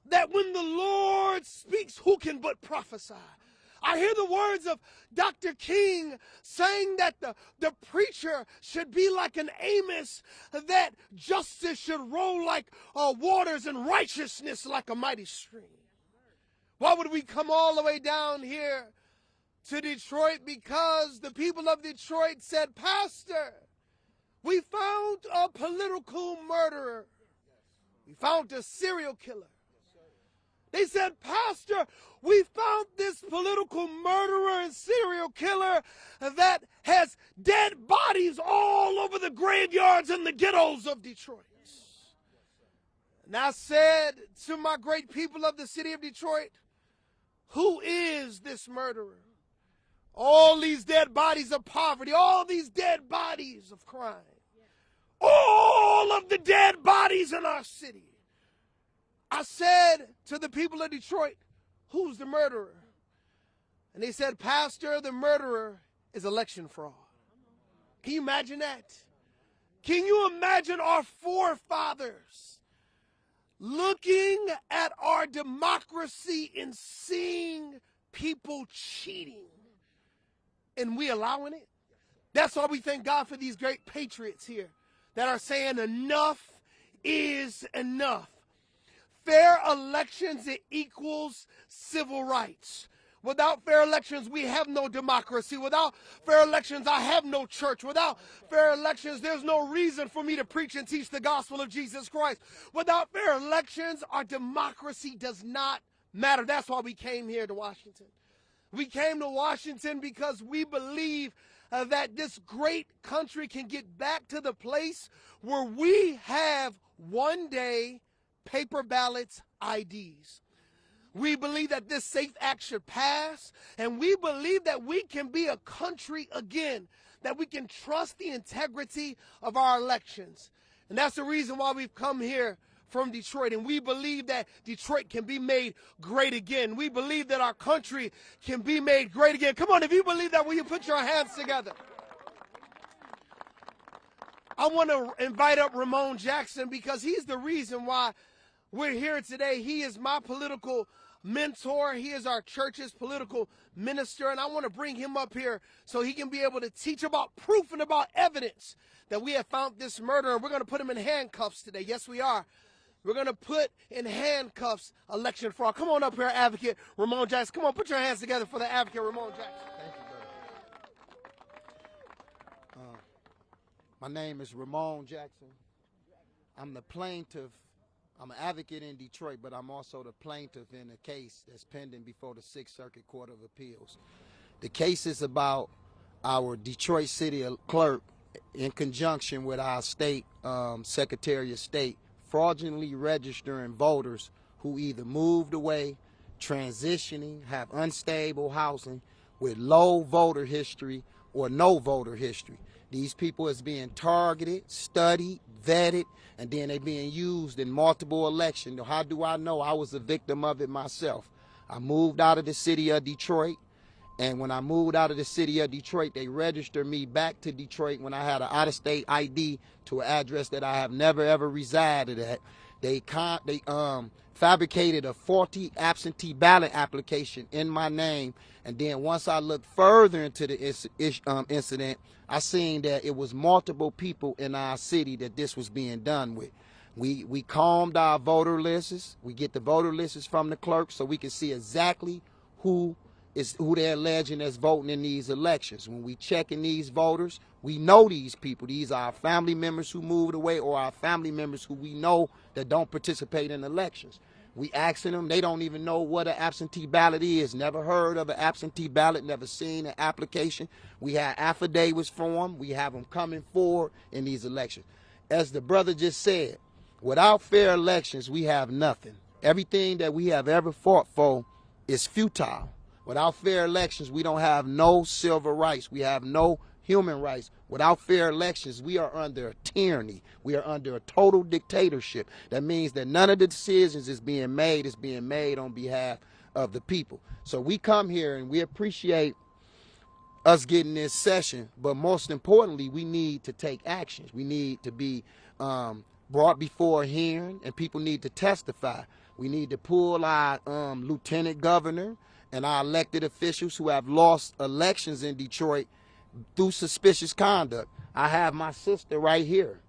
That when the Lord speaks, who can but prophesy? I hear the words of Dr. King saying that the preacher should be like an Amos, that justice should roll like waters and righteousness like a mighty stream. Why would we come all the way down here to Detroit? Because the people of Detroit said, Pastor, we found a political murderer. We found a serial killer. They said, Pastor, we found this political murderer and serial killer that has dead bodies all over the graveyards and the ghettos of Detroit. And I said to my great people of the city of Detroit, who is this murderer? All these dead bodies of poverty, all these dead bodies of crime, all of the dead bodies in our city. I said to the people of Detroit, who's the murderer? And they said, Pastor, the murderer is election fraud. Can you imagine that? Can you imagine our forefathers looking at our democracy and seeing people cheating and we allowing it? That's why we thank God for these great patriots here that are saying enough is enough. fair elections, it equals civil rights. Without fair elections, we have no democracy. Without fair elections, I have no church. Without fair elections, there's no reason for me to preach and teach the gospel of Jesus Christ. Without fair elections, our democracy does not matter. That's why we came here to Washington. We came to Washington because we believe that this great country can get back to the place where we have one day paper ballots, IDs. We believe that this SAFE Act should pass, and we believe that we can be a country again, that we can trust the integrity of our elections. And that's the reason why we've come here from Detroit, and we believe that Detroit can be made great again. We believe that our country can be made great again. Come on, if you believe that, will you put your hands together? I want to invite up Ramon Jackson because he's the reason why we're here today. He is my political mentor. He is our church's political minister, and I want to bring him up here so he can be able to teach about proof and about evidence that we have found this murder, and we're going to put him in handcuffs today. Yes, we are. We're going to put in handcuffs election fraud. Come on up here, Advocate Ramon Jackson. Come on, put your hands together for the Advocate Ramon Jackson. Thank you, brother. My name is Ramon Jackson. I'm the plaintiff. I'm an advocate in Detroit, but I'm also the plaintiff in a case that's pending before the Sixth Circuit Court of Appeals. The case is about our Detroit City Clerk, in conjunction with our state Secretary of State, fraudulently registering voters who either moved away, transitioning, have unstable housing, with low voter history or no voter history. These people is being targeted, studied, vetted, and then they being used in multiple elections. How do I know? I was a victim of it myself. I moved out of the city of Detroit, and when I moved out of the city of Detroit, they registered me back to Detroit when I had an out-of-state ID to an address that I have never ever resided at. They fabricated a faulty absentee ballot application in my name, and then once I looked further into the incident, I seen that it was multiple people in our city that this was being done with. We combed our voter lists. We get the voter lists from the clerk so we can see exactly who they're alleging is voting in these elections. When we checking these voters, we know these people. These are our family members who moved away or our family members who we know that don't participate in elections. We asking them, they don't even know what an absentee ballot is, never heard of an absentee ballot, never seen an application. We have affidavits from them. We have them coming forward in these elections. As the brother just said, without fair elections, we have nothing. Everything that we have ever fought for is futile. Without fair elections, we don't have no civil rights. We have no human rights. Without fair elections, we are under a tyranny. We are under a total dictatorship. That means that none of the decisions is being made on behalf of the people. So we come here and we appreciate us getting this session, but most importantly, we need to take actions. We need to be brought before a hearing, and people need to testify. We need to pull our lieutenant governor and our elected officials who have lost elections in Detroit through suspicious conduct. I have my sister right here,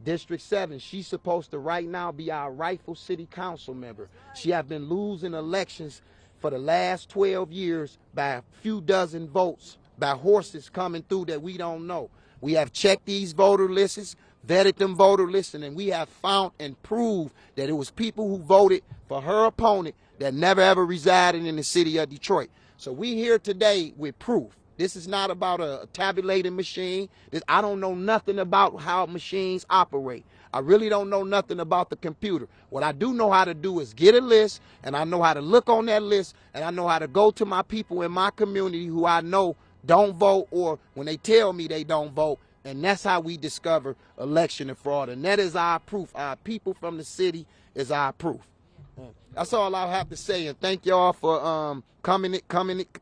District 7. She's supposed to right now be our rightful city council member. She has been losing elections for the last 12 years by a few dozen votes, by horses coming through that we don't know. We have checked these voter lists, vetted them voter lists, and we have found and proved that it was people who voted for her opponent that never ever resided in the city of Detroit. So we here today with proof. This is not about a tabulating machine. I don't know nothing about how machines operate. I really don't know nothing about the computer. What I do know how to do is get a list, and I know how to look on that list, and I know how to go to my people in my community who I know don't vote, or when they tell me they don't vote, and that's how we discover election fraud. And that is our proof. Our people from the city is our proof. That's all I have to say, and thank y'all for coming,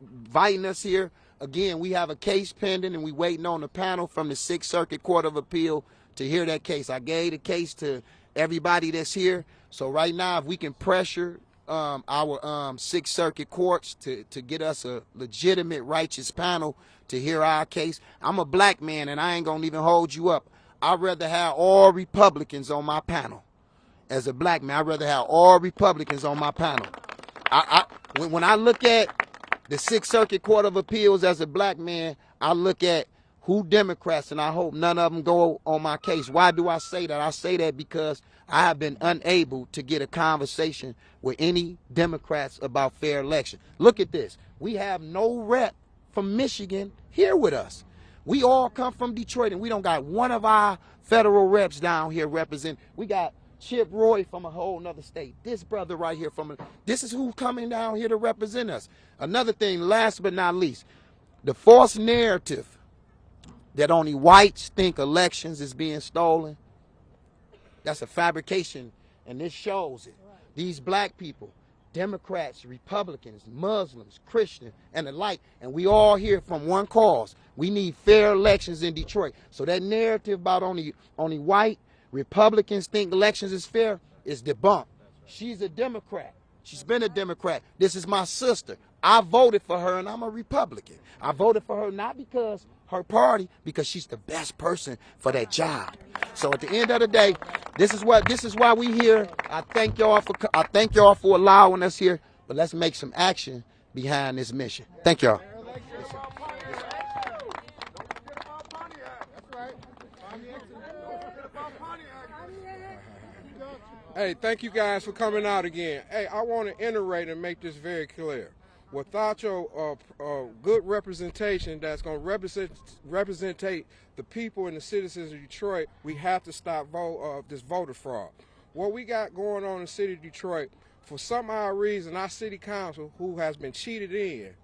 inviting us here. Again, we have a case pending, and we waiting on the panel from the Sixth Circuit Court of Appeal to hear that case. I gave the case to everybody that's here. So right now, if we can pressure our Sixth Circuit courts to get us a legitimate, righteous panel to hear our case. I'm a black man, and I ain't gonna even hold you up. I'd rather have all Republicans on my panel as a black man, I'd rather have all Republicans on my panel. When I look at the Sixth Circuit Court of Appeals as a black man, I look at who Democrats, and I hope none of them go on my case. Why do I say that? I say that because I have been unable to get a conversation with any Democrats about fair election. Look at this. We have no rep from Michigan here with us. We all come from Detroit, and we don't got one of our federal reps down here representing. We got Chip Roy from a whole nother state. This brother right here this is who's coming down here to represent us. Another thing, last but not least, the false narrative that only whites think elections is being stolen, that's a fabrication, and this shows it. These black people, Democrats, Republicans, Muslims, Christians, and the like, and we all here from one cause. We need fair elections in Detroit. So that narrative about only white Republicans think elections is fair is debunked. She's a Democrat. She's been a Democrat. This is my sister. I voted for her, and I'm a Republican. I voted for her not because her party, because she's the best person for that job. So at the end of the day, this is why we here. I thank y'all for allowing us here. But let's make some action behind this mission. Thank y'all. Hey, thank you guys for coming out again. Hey, I want to iterate and make this very clear. Without your good representation that's going to represent the people and the citizens of Detroit, we have to stop this voter fraud. What we got going on in the city of Detroit, for some odd reason, our city council, who has been cheated in,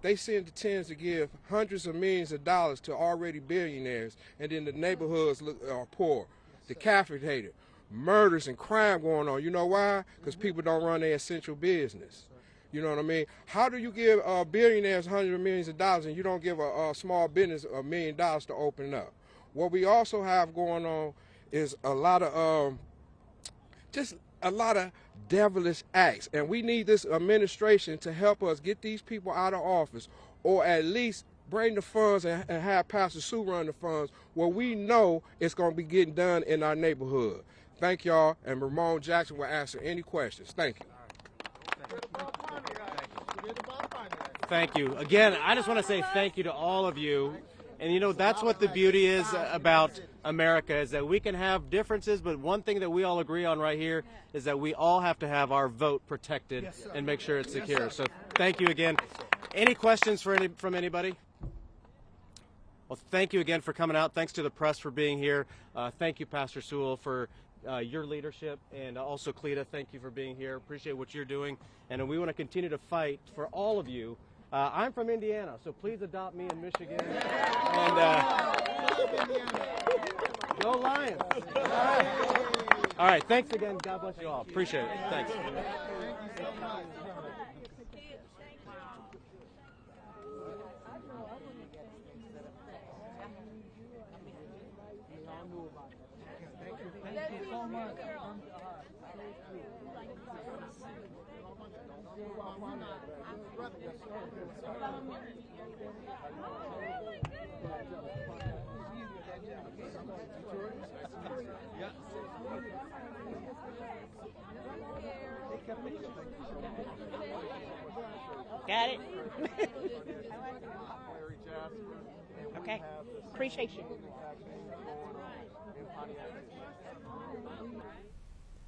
they seem to tend to give hundreds of millions of dollars to already billionaires, and then the neighborhoods are poor, decapitated, murders and crime going on. You know why? Because people don't run their essential business. You know what I mean? How do you give billionaires hundreds of millions of dollars and you don't give a small business $1 million to open up? What we also have going on is a lot of devilish acts, and we need this administration to help us get these people out of office, or at least bring the funds and have Pastor Sue run the funds where we know it's going to be getting done in our neighborhood. Thank y'all, and Ramon Jackson will answer any questions. Thank you. Thank you. Again, I just want to say thank you to all of you. And, you know, that's what the beauty is about America, is that we can have differences, but one thing that we all agree on right here is that we all have to have our vote protected and make sure it's secure. So thank you again. Any questions from anybody? Well, thank you again for coming out. Thanks to the press for being here. Thank you, Pastor Sewell, for your leadership, and also Cleta, thank you for being here. Appreciate what you're doing, and we want to continue to fight for all of you. I'm from Indiana, so please adopt me in Michigan. And go Lions! All right, thanks again. God bless you all. Appreciate it. Thanks. Got it? Okay. Appreciate you.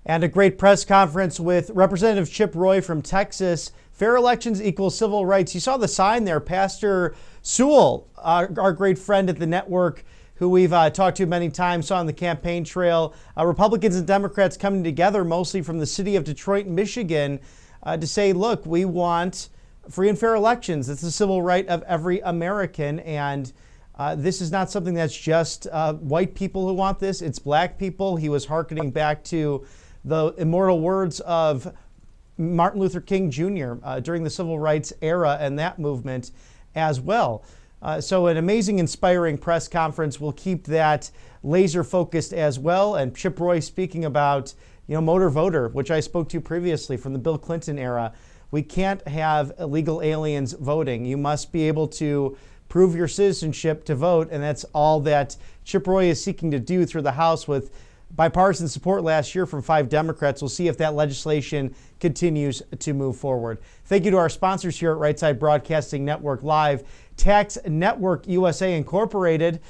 And a great press conference with Representative Chip Roy from Texas. Fair elections equal civil rights. You saw the sign there. Pastor Sewell, our great friend at the network, who we've talked to many times, saw on the campaign trail. Republicans and Democrats coming together, mostly from the city of Detroit, Michigan, to say, look, we want free and fair elections. It's the civil right of every American. And this is not something that's just white people who want this. It's black people. He was hearkening back to the immortal words of Martin Luther King Jr. During the civil rights era and that movement as well. So an amazing, inspiring press conference. We'll keep that laser focused as well. And Chip Roy speaking about, motor voter, which I spoke to previously from the Bill Clinton era. We can't have illegal aliens voting. You must be able to prove your citizenship to vote, and that's all that Chip Roy is seeking to do through the House with bipartisan support last year from 5 Democrats. We'll see if that legislation continues to move forward. Thank you to our sponsors here at Right Side Broadcasting Network Live, Tax Network USA Incorporated,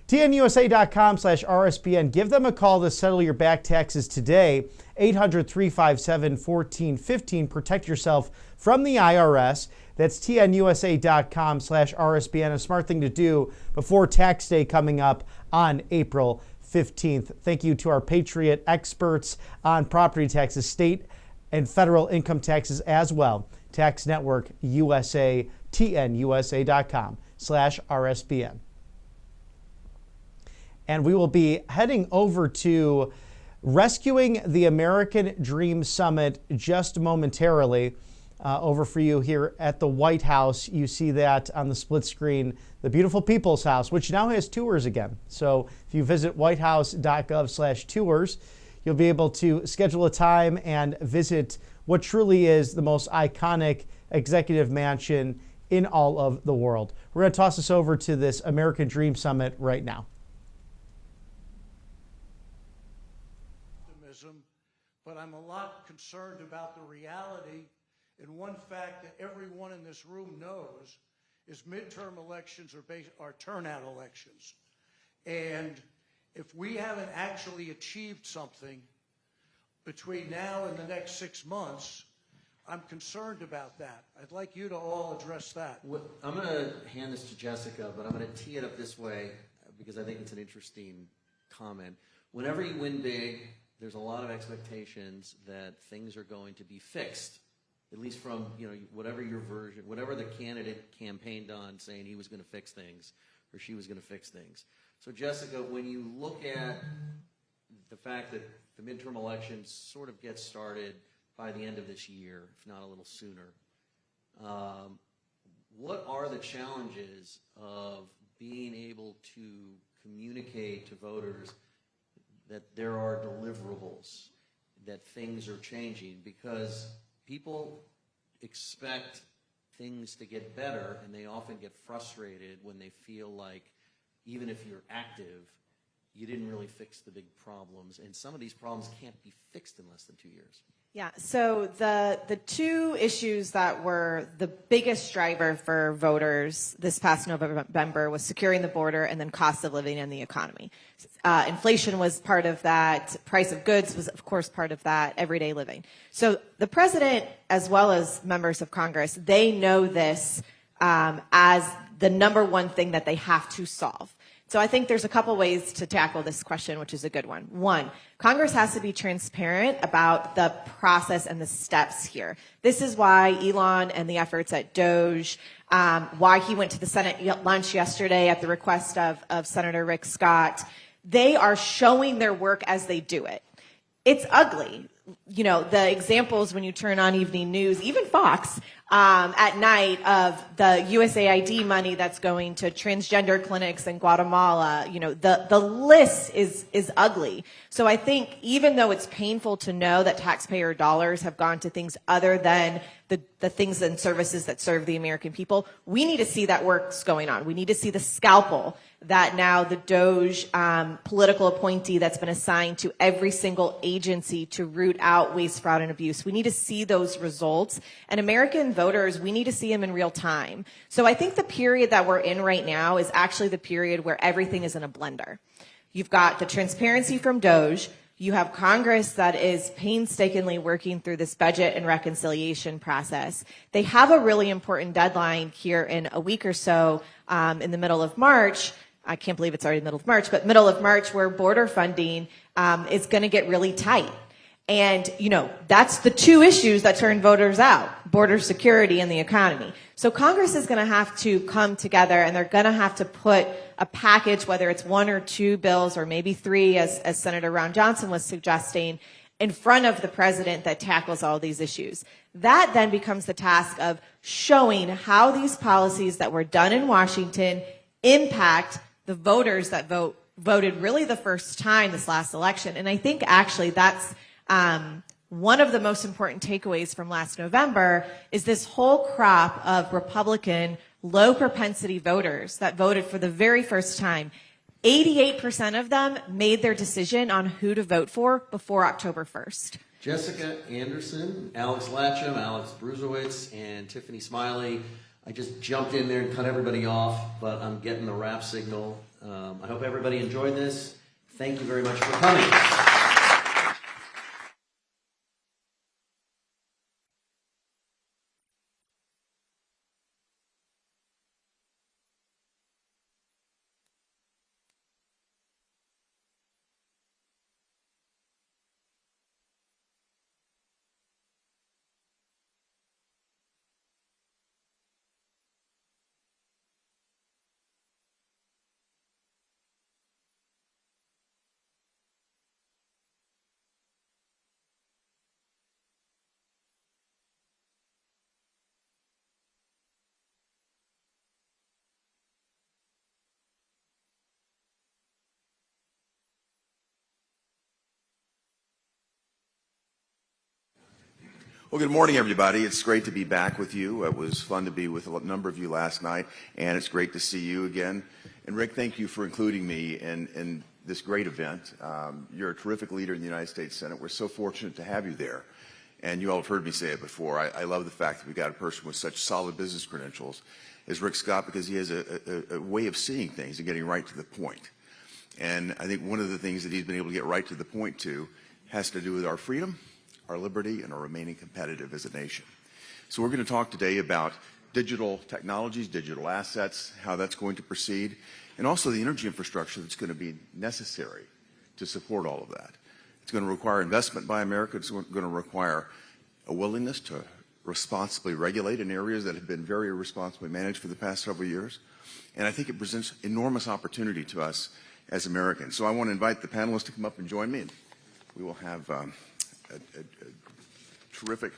tnusa.com/RSBN. Give them a call to settle your back taxes today. 800-357-1415. Protect yourself from the IRS. That's tnusa.com/RSBN. A smart thing to do before tax day coming up on April 15th. Thank you to our Patriot experts on property taxes, state and federal income taxes as well. Tax Network USA, tnusa.com/RSBN. And we will be heading over to Rescuing the American Dream Summit just momentarily. Over for you here at the White House. You see that on the split screen, the beautiful People's House, which now has tours again. So if you visit whitehouse.gov/tours, you'll be able to schedule a time and visit what truly is the most iconic executive mansion in all of the world. We're going to toss this over to this American Dream Summit right now. But I'm a lot concerned about the reality. And one fact that everyone in this room knows is midterm elections are turnout elections. And if we haven't actually achieved something between now and the next 6 months, I'm concerned about that. I'd like you to all address that. I'm going to hand this to Jessica, but I'm going to tee it up this way because I think it's an interesting comment. Whenever you win big, there's a lot of expectations that things are going to be fixed, at least from, whatever your version, whatever the candidate campaigned on saying he was going to fix things or she was going to fix things. So Jessica, when you look at the fact that the midterm elections sort of get started by the end of this year, if not a little sooner, what are the challenges of being able to communicate to voters that there are deliverables, that things are changing? Because people expect things to get better, and they often get frustrated when they feel like even if you're active, you didn't really fix the big problems. And some of these problems can't be fixed in less than 2 years. Yeah, so the two issues that were the biggest driver for voters this past November was securing the border and then cost of living and the economy. Inflation was part of that. Price of goods was, of course, part of that. Everyday living. So the president, as well as members of Congress, they know this as the number one thing that they have to solve. So I think there's a couple ways to tackle this question, which is a good one. One, Congress has to be transparent about the process and the steps here. This is why Elon and the efforts at DOJ, why he went to the Senate lunch yesterday at the request of Senator Rick Scott. They are showing their work as they do it. It's ugly. The examples when you turn on evening news, even Fox, at night of the USAID money that's going to transgender clinics in Guatemala, the list is ugly. So I think even though it's painful to know that taxpayer dollars have gone to things other than the things and services that serve the American people, we need to see that work's going on. We need to see the scalpel that now the DOJ political appointee that's been assigned to every single agency to root out waste, fraud, and abuse. We need to see those results. And American voters, we need to see them in real time. So I think the period that we're in right now is actually the period where everything is in a blender. You've got the transparency from DOJ. You have Congress that is painstakingly working through this budget and reconciliation process. They have a really important deadline here in a week or so in the middle of March. I can't believe it's already the middle of March, but middle of March where border funding is going to get really tight. And, that's the two issues that turn voters out, border security and the economy. So Congress is going to have to come together, and they're going to have to put a package, whether it's 1 or 2 bills or maybe 3, as Senator Ron Johnson was suggesting, in front of the president that tackles all these issues. That then becomes the task of showing how these policies that were done in Washington impact the voters that voted really the first time this last election. And I think actually that's one of the most important takeaways from last November is this whole crop of Republican low propensity voters that voted for the very first time 88% of them made their decision on who to vote for before October 1st. Jessica Anderson, Alex Latcham, Alex Bruzowitz, and Tiffany Smiley. I just jumped in there and cut everybody off, but I'm getting the wrap signal. I hope everybody enjoyed this. Thank you very much for coming. Well, good morning, everybody. It's great to be back with you. It was fun to be with a number of you last night, and it's great to see you again. And Rick, thank you for including me in this great event. You're a terrific leader in the United States Senate. We're so fortunate to have you there. And you all have heard me say it before. I love the fact that we got a person with such solid business credentials as Rick Scott, because he has a way of seeing things and getting right to the point. And I think one of the things that he's been able to get right to the point to has to do with our freedom, our liberty, and our remaining competitive as a nation. So we're going to talk today about digital technologies, digital assets, how that's going to proceed, and also the energy infrastructure that's going to be necessary to support all of that. It's going to require investment by America. It's going to require a willingness to responsibly regulate in areas that have been very irresponsibly managed for the past several years. And I think it presents enormous opportunity to us as Americans. So I want to invite the panelists to come up and join me. And we will have a terrific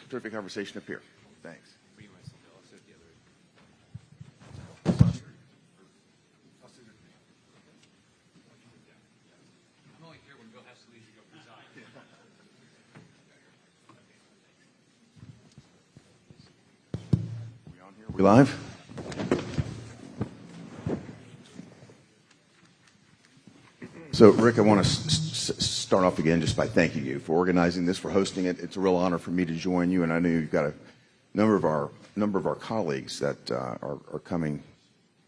terrific conversation up here. Thanks. We live? So, Rick, I want to start off again just by thanking you for organizing this, for hosting it. It's a real honor for me to join you, and I know you've got a number of our colleagues that are coming,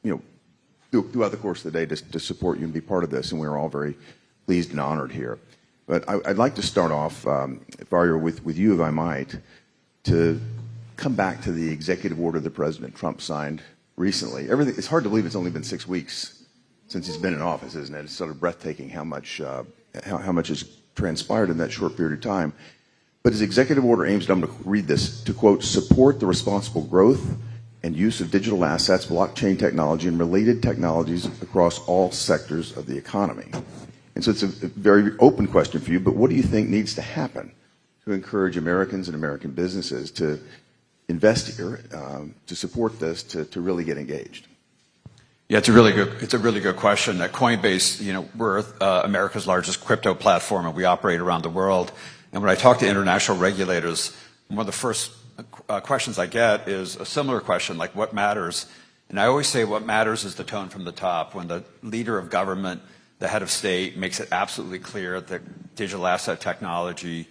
throughout the course of the day to support you and be part of this, and we're all very pleased and honored here. But I'd like to start off, if I were with you, if I might, to come back to the executive order that President Trump signed recently. It's hard to believe it's only been 6 weeks since he's been in office, isn't it? It's sort of breathtaking how much has transpired in that short period of time. But his executive order aims, I'm going to read this, to, quote, support the responsible growth and use of digital assets, blockchain technology, and related technologies across all sectors of the economy. And so it's a very open question for you, but what do you think needs to happen to encourage Americans and American businesses to invest here, to support this, to really get engaged? Yeah, it's a really good question. At Coinbase, we're America's largest crypto platform, and we operate around the world. And when I talk to international regulators, one of the first questions I get is a similar question, like what matters? And I always say what matters is the tone from the top. When the leader of government, the head of state, makes it absolutely clear that digital asset technology,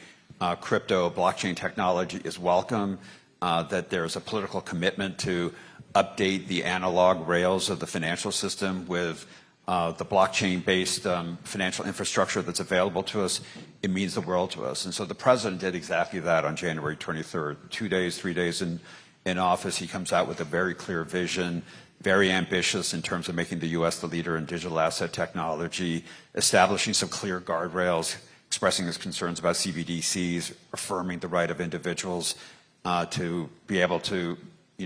crypto, blockchain technology is welcome, that there's a political commitment to update the analog rails of the financial system with the blockchain-based financial infrastructure that's available to us, it means the world to us. And so the president did exactly that on January 23rd. 3 days in office, he comes out with a very clear vision, very ambitious in terms of making the U.S. the leader in digital asset technology, establishing some clear guardrails, expressing his concerns about CBDCs, affirming the right of individuals to be able to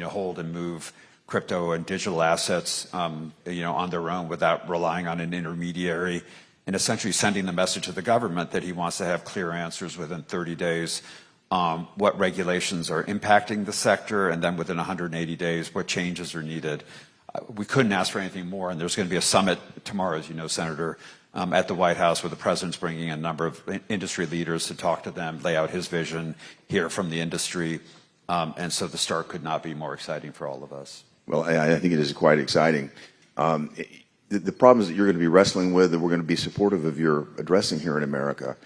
hold and move crypto and digital assets, on their own without relying on an intermediary, and essentially sending the message to the government that he wants to have clear answers within 30 days, what regulations are impacting the sector, and then within 180 days, what changes are needed. We couldn't ask for anything more, and there's going to be a summit tomorrow, as you know, Senator, at the White House, where the president's bringing a number of industry leaders to talk to them, lay out his vision, hear from the industry. And so the start could not be more exciting for all of us. Well, I think it is quite exciting. The problems that you're going to be wrestling with, that we're going to be supportive of your addressing here in America,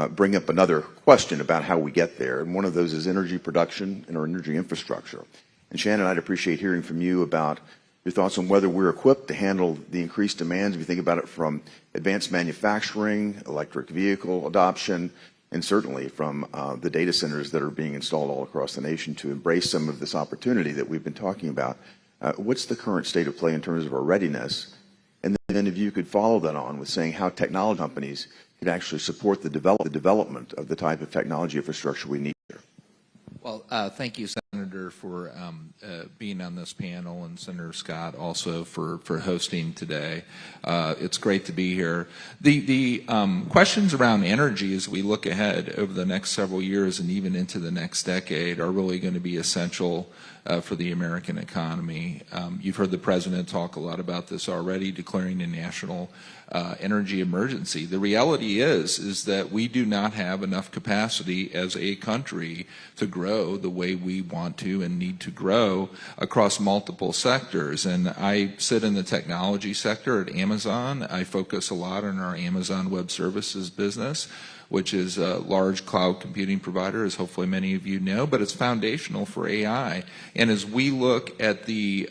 bring up another question about how we get there. And one of those is energy production and our energy infrastructure. And Shannon, I'd appreciate hearing from you about your thoughts on whether we're equipped to handle the increased demands. If you think about it from advanced manufacturing, electric vehicle adoption, and certainly from the data centers that are being installed all across the nation to embrace some of this opportunity that we've been talking about. What's the current state of play in terms of our readiness? And then if you could follow that on with saying how technology companies could actually support the development of the type of technology infrastructure we need here. Well, thank you, Senator, for being on this panel, and Senator Scott also for hosting today. It's great to be here. The questions around energy as we look ahead over the next several years and even into the next decade are really going to be essential for the American economy. You've heard the President talk a lot about this already, declaring a national energy emergency. The reality is that we do not have enough capacity as a country to grow the way we want to and need to grow across multiple sectors. And I sit in the technology sector at Amazon. I focus a lot on our Amazon Web Services business, which is a large cloud computing provider, as hopefully many of you know, but it's foundational for AI. And as we look at the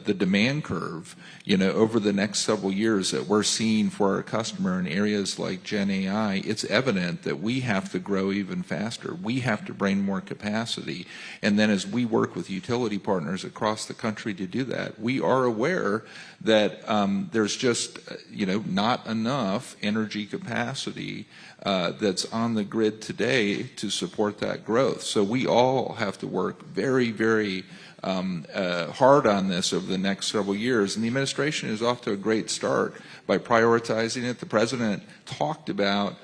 demand curve, over the next several years that we're seeing for our customer in areas like Gen AI, it's evident that we have to grow even faster. We have to bring more capacity. And then as we work with utility partners across the country to do that, we are aware that there's just, not enough energy capacity that's on the grid today to support that growth. So we all have to work very, very hard on this over the next several years. And the administration is off to a great start by prioritizing it. The President talked about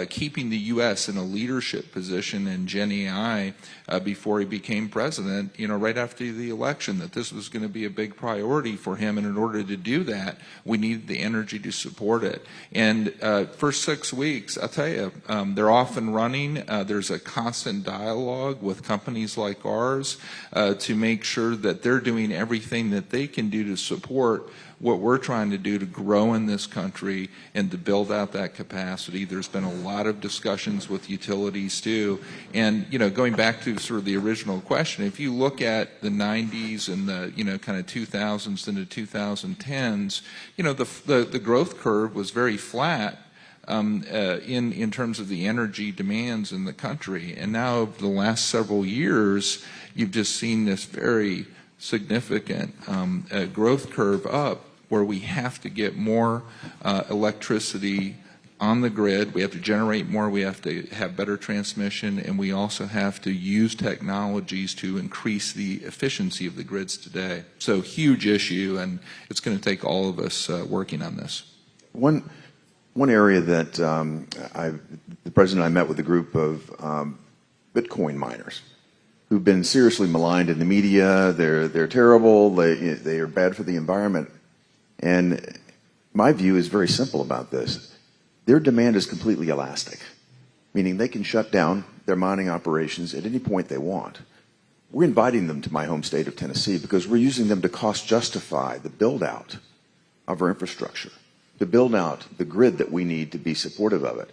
keeping the U.S. in a leadership position in Gen AI before he became president, right after the election, that this was going to be a big priority for him. And in order to do that, we needed the energy to support it. And for 6 weeks, I'll tell you, they're off and running. There's a constant dialogue with companies like ours to make sure that they're doing everything that they can do to support what we're trying to do to grow in this country and to build out that capacity. There's been a lot of discussions with utilities too. And, going back to sort of the original question, if you look at the 90s and the, kind of 2000s into 2010s, the growth curve was very flat in terms of the energy demands in the country. And now over the last several years, you've just seen this very significant growth curve up, where we have to get more electricity on the grid. We have to generate more. We have to have better transmission, and we also have to use technologies to increase the efficiency of the grids today. So huge issue, and it's going to take all of us working on this. One area that the President and I met with a group of Bitcoin miners who've been seriously maligned in the media. They're terrible. They are bad for the environment. And my view is very simple about this. Their demand is completely elastic, meaning they can shut down their mining operations at any point they want. We're inviting them to my home state of Tennessee because we're using them to cost justify the build out of our infrastructure, to build out the grid that we need to be supportive of it.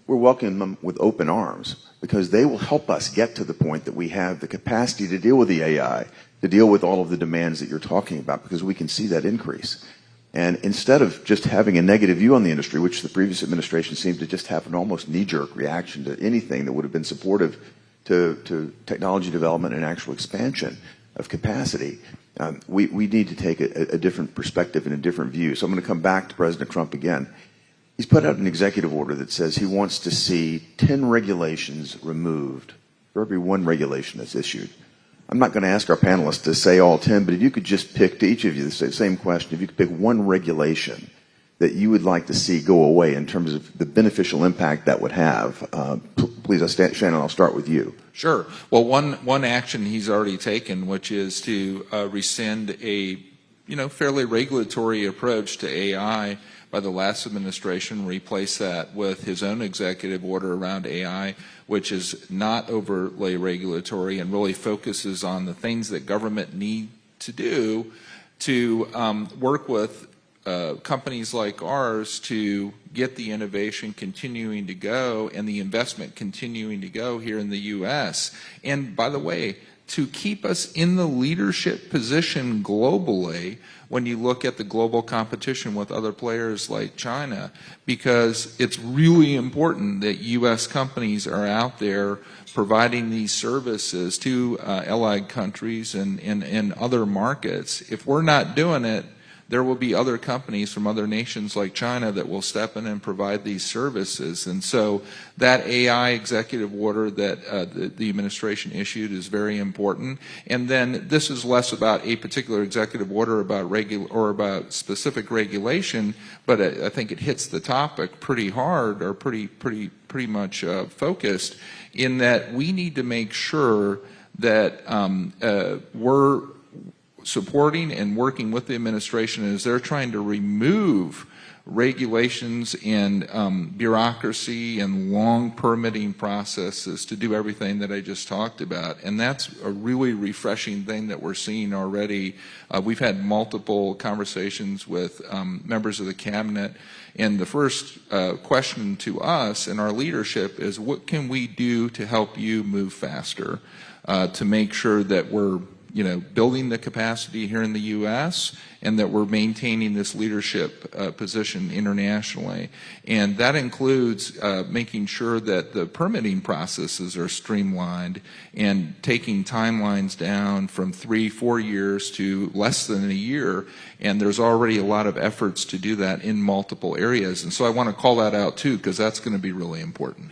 We're welcoming them with open arms because they will help us get to the point that we have the capacity to deal with the AI, to deal with all of the demands that you're talking about, because we can see that increase. And instead of just having a negative view on the industry, which the previous administration seemed to just have an almost knee-jerk reaction to anything that would have been supportive to technology development and actual expansion of capacity, we need to take a different perspective and a different view. So I'm going to come back to President Trump again. He's put out an executive order that says he wants to see 10 regulations removed for every one regulation that's issued. I'm not going to ask our panelists to say all 10, but if you could just pick, to each of you, the same question, if you could pick one regulation that you would like to see go away in terms of the beneficial impact that would have, please, Shannon, I'll start with you. Sure. Well, one action he's already taken, which is to rescind a fairly regulatory approach to AI by the last administration, replace that with his own executive order around AI, which is not overly regulatory and really focuses on the things that government need to do to work with companies like ours to get the innovation continuing to go and the investment continuing to go here in the U.S. And by the way, to keep us in the leadership position globally when you look at the global competition with other players like China, because it's really important that U.S. companies are out there providing these services to allied countries and other markets. If we're not doing it, there will be other companies from other nations like China that will step in and provide these services. And so that AI executive order that the administration issued is very important. And then this is less about a particular executive order about specific regulation, but I think it hits the topic pretty hard, or pretty much focused, in that we need to make sure that we're supporting and working with the administration as they're trying to remove regulations and bureaucracy and long permitting processes to do everything that I just talked about. And that's a really refreshing thing that we're seeing already. We've had multiple conversations with members of the cabinet, and the first question to us and our leadership is, what can we do to help you move faster, to make sure that we're building the capacity here in the U.S. and that we're maintaining this leadership position internationally. And that includes making sure that the permitting processes are streamlined and taking timelines down from 3-4 years to less than a year. And there's already a lot of efforts to do that in multiple areas. And so I want to call that out too, because that's going to be really important.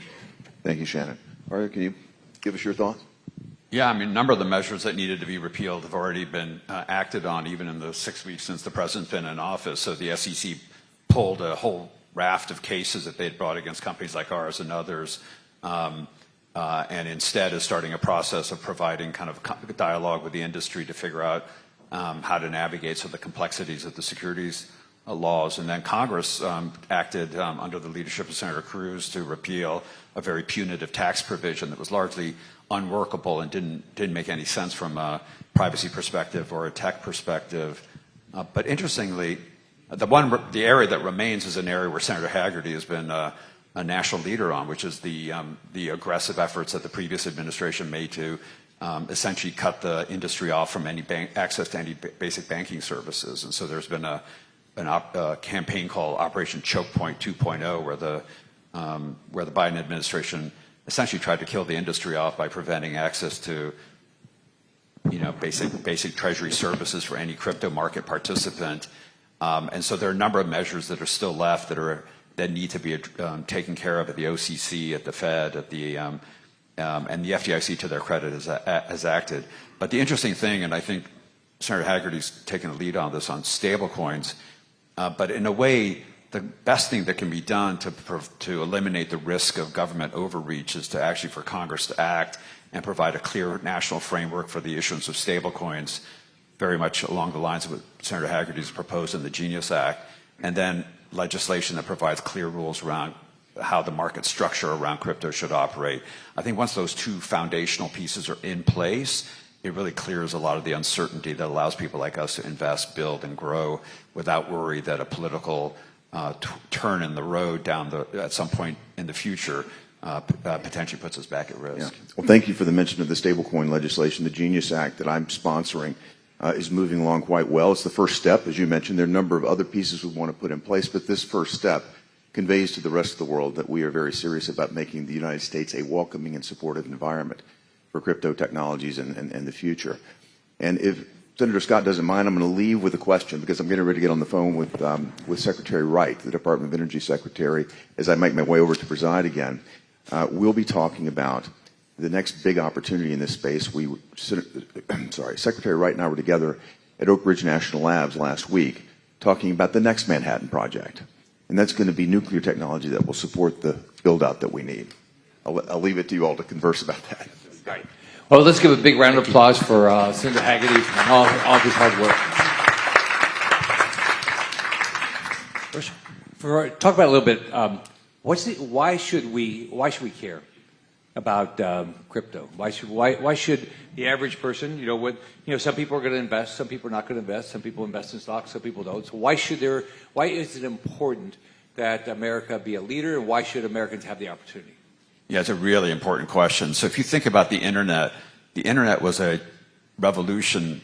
Thank you, Shannon. Mario, can you give us your thoughts? Yeah, I mean, a number of the measures that needed to be repealed have already been acted on, even in the 6 weeks since the president's been in office. So the SEC pulled a whole raft of cases that they'd brought against companies like ours and others, and instead is starting a process of providing kind of dialogue with the industry to figure out how to navigate some of the complexities of the securities laws. And then Congress acted under the leadership of Senator Cruz to repeal a very punitive tax provision that was largely unworkable and didn't make any sense from a privacy perspective or a tech perspective. But interestingly, the area that remains is an area where Senator Hagerty has been a national leader on, which is the aggressive efforts that the previous administration made to essentially cut the industry off from any access to any basic banking services. And so there's been a campaign called Operation Choke Point 2.0, where the Biden administration essentially tried to kill the industry off by preventing access to, basic treasury services for any crypto market participant. And so there are a number of measures that are still left that need to be taken care of at the OCC, at the Fed, at the and the FDIC, to their credit, has acted. But the interesting thing, and I think Senator Hagerty's taken the lead on this, on stablecoins, but in a way, the best thing that can be done to eliminate the risk of government overreach is to actually for Congress to act and provide a clear national framework for the issuance of stablecoins, very much along the lines of what Senator Hagerty's proposed in the Genius Act, and then legislation that provides clear rules around how the market structure around crypto should operate. I think once those two foundational pieces are in place, it really clears a lot of the uncertainty that allows people like us to invest, build, and grow without worry that a political turn in the road at some point in the future potentially puts us back at risk. Yeah. Well, thank you for the mention of the stablecoin legislation. The Genius Act that I'm sponsoring is moving along quite well. It's the first step, as you mentioned. There are a number of other pieces we want to put in place, but this first step conveys to the rest of the world that we are very serious about making the United States a welcoming and supportive environment for crypto technologies and the future. And if Senator Scott doesn't mind, I'm going to leave with a question, because I'm getting ready to get on the phone with Secretary Wright, the Department of Energy Secretary, as I make my way over to preside again. We'll be talking about the next big opportunity in this space. Secretary Wright and I were together at Oak Ridge National Labs last week talking about the next Manhattan Project. And that's going to be nuclear technology that will support the build-out that we need. I'll leave it to you all to converse about that. Right. Well, let's give a big round of applause for Senator Hagerty and all of his hard work. Talk about a little bit. Why should we care? about crypto? Why should the average person, some people are going to invest, some people are not going to invest, some people invest in stocks, some people don't. So why is it important that America be a leader, and why should Americans have the opportunity? Yeah, it's a really important question. So if you think about the internet was a revolution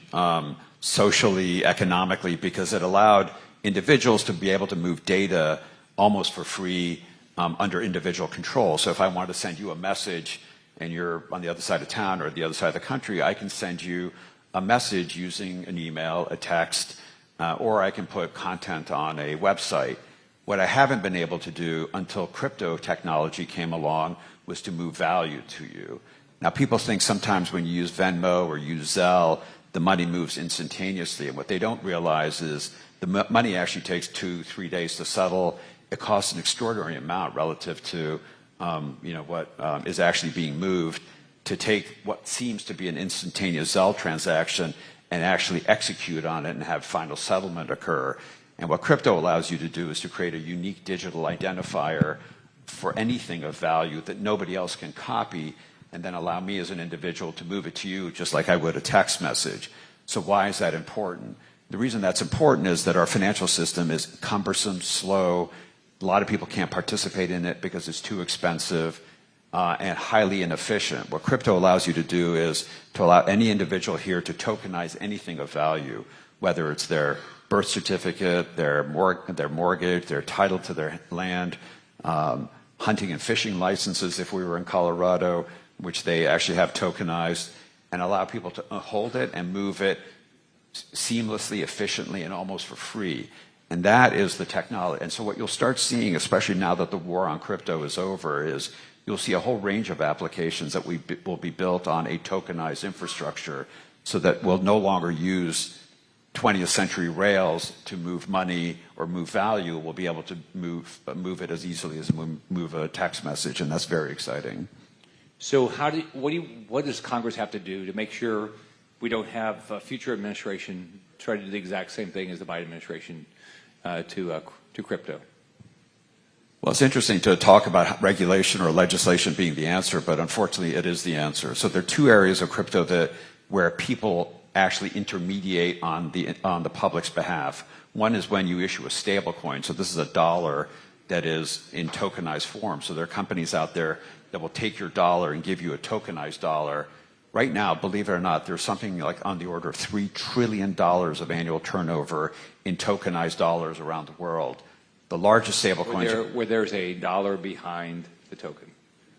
socially, economically, because it allowed individuals to be able to move data almost for free under individual control. So if I wanted to send you a message and you're on the other side of town or the other side of the country, I can send you a message using an email, a text, or I can put content on a website. What I haven't been able to do until crypto technology came along was to move value to you. Now, people think sometimes when you use Venmo or use Zelle, the money moves instantaneously. And what they don't realize is the money actually takes 2-3 days to settle. It costs an extraordinary amount relative to what is actually being moved to take what seems to be an instantaneous Zelle transaction and actually execute on it and have final settlement occur. And what crypto allows you to do is to create a unique digital identifier for anything of value that nobody else can copy, and then allow me as an individual to move it to you just like I would a text message. So why is that important? The reason that's important is that our financial system is cumbersome, slow. A lot of people can't participate in it because it's too expensive and highly inefficient. What crypto allows you to do is to allow any individual here to tokenize anything of value, whether it's their birth certificate, their mortgage, their title to their land, hunting and fishing licenses if we were in Colorado, which they actually have tokenized, and allow people to hold it and move it seamlessly, efficiently, and almost for free. And that is the technology. And so what you'll start seeing, especially now that the war on crypto is over, is you'll see a whole range of applications that will be built on a tokenized infrastructure so that we'll no longer use 20th century rails to move money or move value. We'll be able to move it as easily as move a text message, and that's very exciting. So what does Congress have to do to make sure we don't have a future administration try to do the exact same thing as the Biden administration to crypto? Well, it's interesting to talk about regulation or legislation being the answer, but unfortunately it is the answer. So there are two areas of crypto where people actually intermediate on the public's behalf. One is when you issue a stable coin. So this is a dollar that is in tokenized form. So there are companies out there that will take your dollar and give you a tokenized dollar. Right now, believe it or not, there's something like on the order of $3 trillion of annual turnover in tokenized dollars around the world. The largest stable coins where there's a dollar behind the token.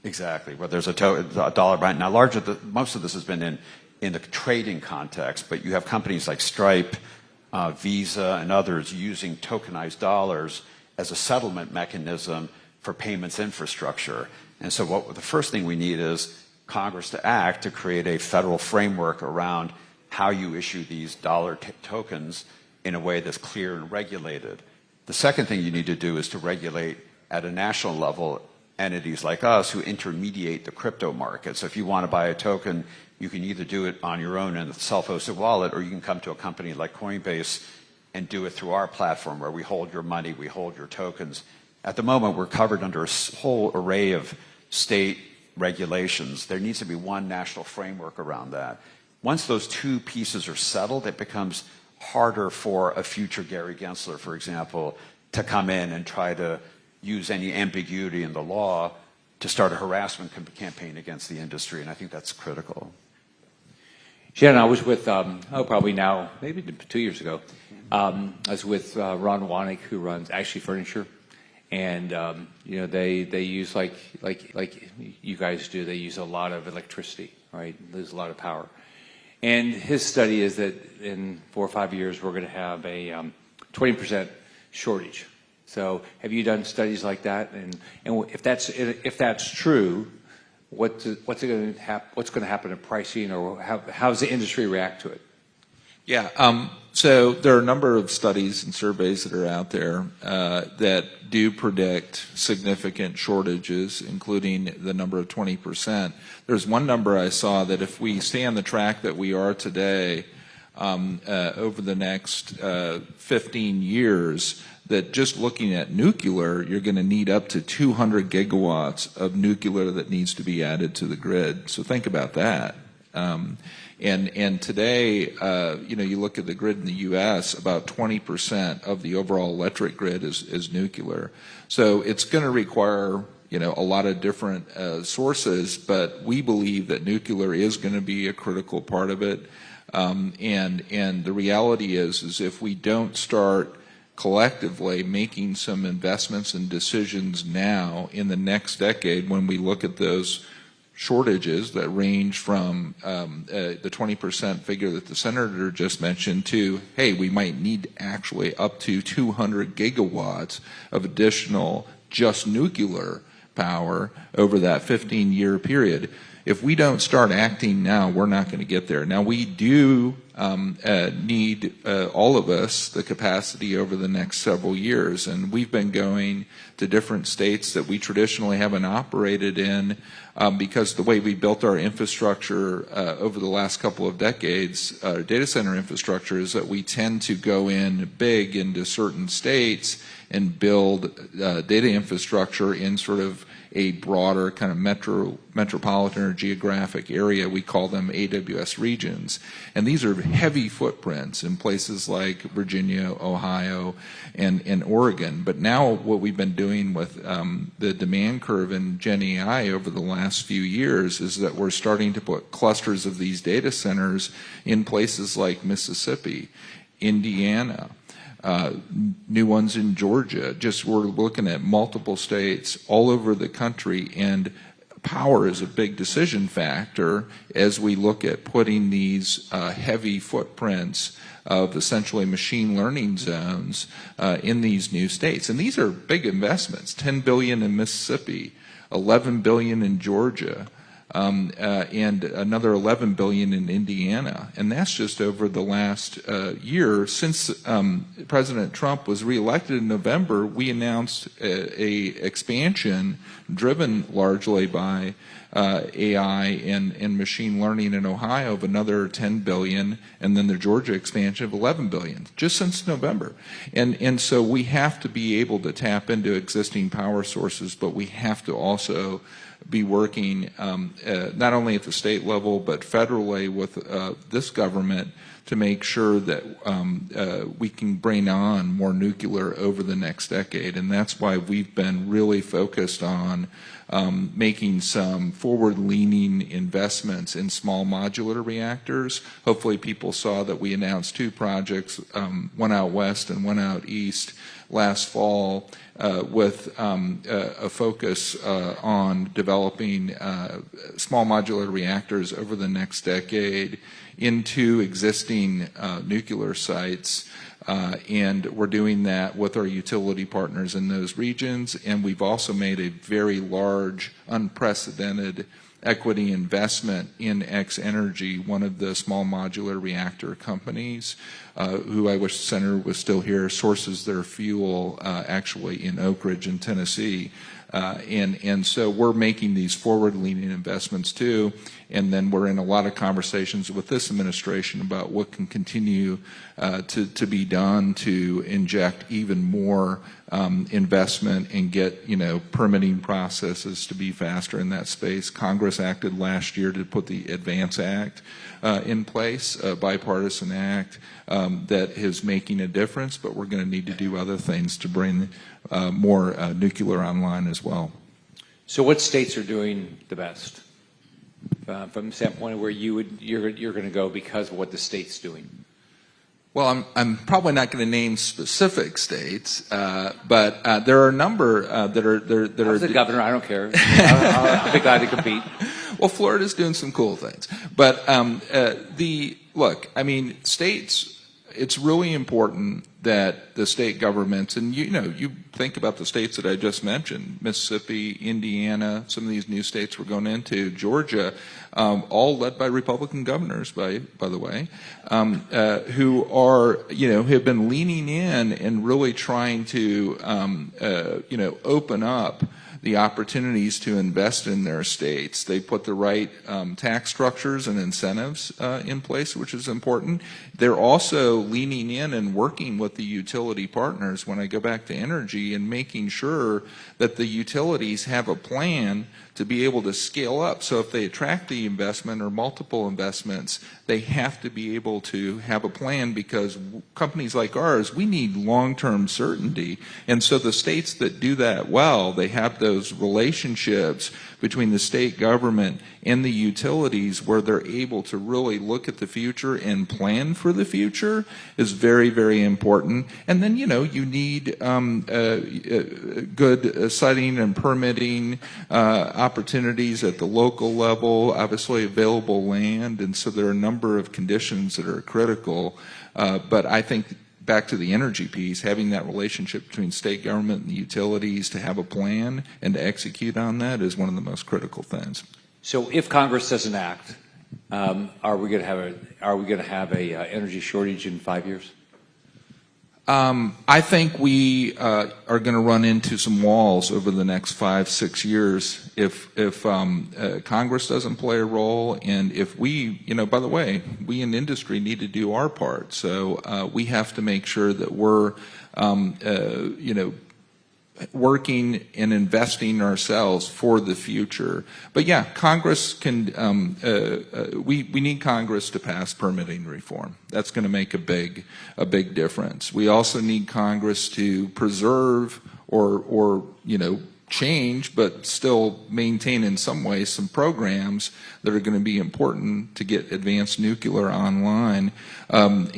Exactly, where there's a dollar behind. Now, most of this has been in the trading context, but you have companies like Stripe, Visa, and others using tokenized dollars as a settlement mechanism for payments infrastructure. And so the first thing we need is Congress to act to create a federal framework around how you issue these dollar tokens in a way that's clear and regulated. The second thing you need to do is to regulate at a national level entities like us who intermediate the crypto market. So if you want to buy a token, you can either do it on your own in a self-hosted wallet, or you can come to a company like Coinbase and do it through our platform where we hold your money, we hold your tokens. At the moment, we're covered under a whole array of state regulations. There needs to be one national framework around that. Once those two pieces are settled, it becomes harder for a future Gary Gensler, for example, to come in and try to use any ambiguity in the law to start a harassment campaign against the industry, and I think that's critical. Shannon, I was with, probably now, maybe 2 years ago, I was with Ron Wanik, who runs Ashley Furniture, and they use like you guys do. They use a lot of electricity, right? Lose a lot of power. And his study is that in 4 or 5 years we're going to have a 20% shortage. So, have you done studies like that? And if that's true, what's going to happen to pricing, or how does the industry react to it? Yeah. So there are a number of studies and surveys that are out there that do predict significant shortages, including the number of 20%. There's one number I saw that if we stay on the track that we are today, over the next 15 years, that just looking at nuclear, you're going to need up to 200 gigawatts of nuclear that needs to be added to the grid. So think about that. And today, you look at the grid in the U.S., about 20% of the overall electric grid is nuclear. So it's going to require, a lot of different sources, but we believe that nuclear is going to be a critical part of it. And the reality is if we don't start collectively making some investments and decisions now in the next decade, when we look at those shortages that range from the 20% figure that the senator just mentioned to, hey, we might need actually up to 200 gigawatts of additional just nuclear power over that 15-year period. If we don't start acting now, we're not going to get there. Now, we do need, all of us, the capacity over the next several years. And we've been going to different states that we traditionally haven't operated in because the way we built our infrastructure over the last couple of decades, data center infrastructure, is that we tend to go in big into certain states and build data infrastructure in sort of a broader kind of metropolitan or geographic area. We call them AWS regions. And these are heavy footprints in places like Virginia, Ohio, and Oregon. But now what we've been doing with the demand curve in Gen AI over the last few years is that we're starting to put clusters of these data centers in places like Mississippi, Indiana, new ones in Georgia. Just we're looking at multiple states all over the country, and power is a big decision factor as we look at putting these heavy footprints of essentially machine learning zones in these new states. And these are big investments, $10 billion in Mississippi, $11 billion in Georgia, and another $11 billion in Indiana. And that's just over the last year. Since President Trump was reelected in November, we announced a expansion driven largely by AI and machine learning in Ohio of another $10 billion, and then the Georgia expansion of $11 billion, just since November. And so we have to be able to tap into existing power sources, but we have to also be working not only at the state level but federally with this government to make sure that we can bring on more nuclear over the next decade. And that's why we've been really focused on making some forward-leaning investments in small modular reactors. Hopefully people saw that we announced two projects, one out west and one out east last fall, with a focus on developing small modular reactors over the next decade into existing nuclear sites. And we're doing that with our utility partners in those regions. And we've also made a very large, unprecedented equity investment in X Energy, one of the small modular reactor companies, who I wish the Senator was still here, sources their fuel actually in Oak Ridge in Tennessee. And so we're making these forward-leaning investments too, and then we're in a lot of conversations with this administration about what can continue to be done to inject even more investment and get permitting processes to be faster in that space. Congress acted last year to put the Advance Act in place, a bipartisan act that is making a difference, but we're going to need to do other things to bring more nuclear online as well. So what states are doing the best from the standpoint of where you're going to go because of what the state's doing? Well, I'm probably not going to name specific states, but there are a number that are. As the governor, I don't care. I'll be glad to compete. Well, Florida's doing some cool things, but look, I mean, states. It's really important that the state governments, and you think about the states that I just mentioned, Mississippi, Indiana, some of these new states we're going into, Georgia, all led by Republican governors, by the way, who are, have been leaning in and really trying to, open up the opportunities to invest in their states. They put the right tax structures and incentives in place, which is important. They're also leaning in and working with the utility partners, when I go back to energy, and making sure that the utilities have a plan to be able to scale up. So if they attract the investment or multiple investments, they have to be able to have a plan, because companies like ours, we need long-term certainty. And so the states that do that well, they have those relationships between the state government and the utilities where they're able to really look at the future and plan for the future, is very, very important. And then, you need good siting and permitting opportunities at the local level, obviously available land, and so there are a number of conditions that are critical. But I think, back to the energy piece, having that relationship between state government and the utilities to have a plan and to execute on that is one of the most critical things. So if Congress doesn't act, are we going to have a energy shortage in 5 years? I think we are going to run into some walls over the next 5-6 years if Congress doesn't play a role, and if we, by the way, we in industry need to do our part. So we have to make sure that we're, working and investing ourselves for the future. But yeah, Congress can, we need Congress to pass permitting reform. That's going to make a big difference. We also need Congress to preserve or change, but still maintain in some ways some programs that are going to be important to get advanced nuclear online. And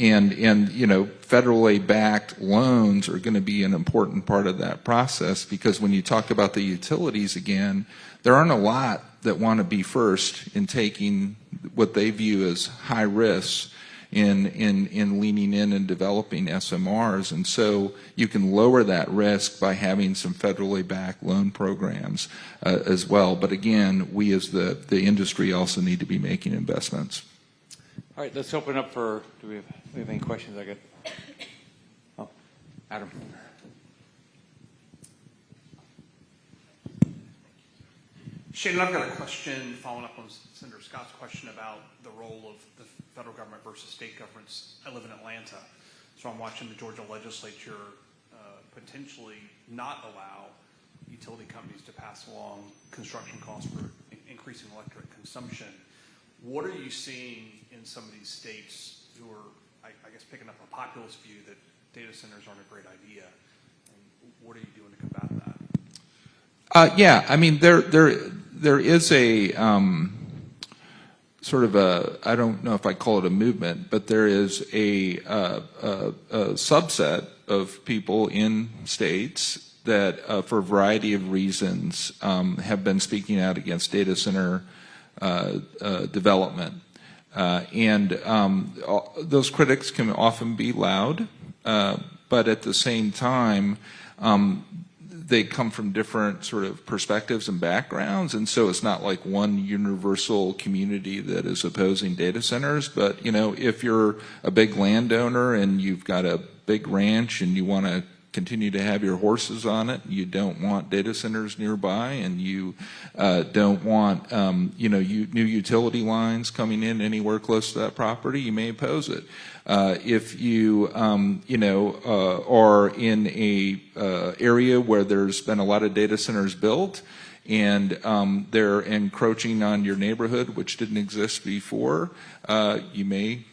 federally backed loans are going to be an important part of that process, because when you talk about the utilities again, there aren't a lot that want to be first in taking what they view as high risks in leaning in and developing SMRs. And so you can lower that risk by having some federally backed loan programs as well. But again, we as the industry also need to be making investments. All right, let's open up for, do we have any questions? Oh, Adam. Shannon, I've got a question following up on Senator Scott's question about the role of the federal government versus state governments. I live in Atlanta, so I'm watching the Georgia legislature potentially not allow utility companies to pass along construction costs for increasing electric consumption. What are you seeing in some of these states who are, I guess, picking up a populist view that data centers aren't a great idea? And what are you doing to combat that? Yeah, I mean, there is a sort of a, I don't know if I call it a movement, but there is a subset of people in states that, for a variety of reasons, have been speaking out against data center development. And those critics can often be loud, but at the same time, they come from different sort of perspectives and backgrounds, and so it's not like one universal community that is opposing data centers. But if you're a big landowner and you've got a big ranch and you want to continue to have your horses on it, you don't want data centers nearby, and you don't want new utility lines coming in anywhere close to that property, you may oppose it. If you are in a area where there's been a lot of data centers built and they're encroaching on your neighborhood, which didn't exist before, you may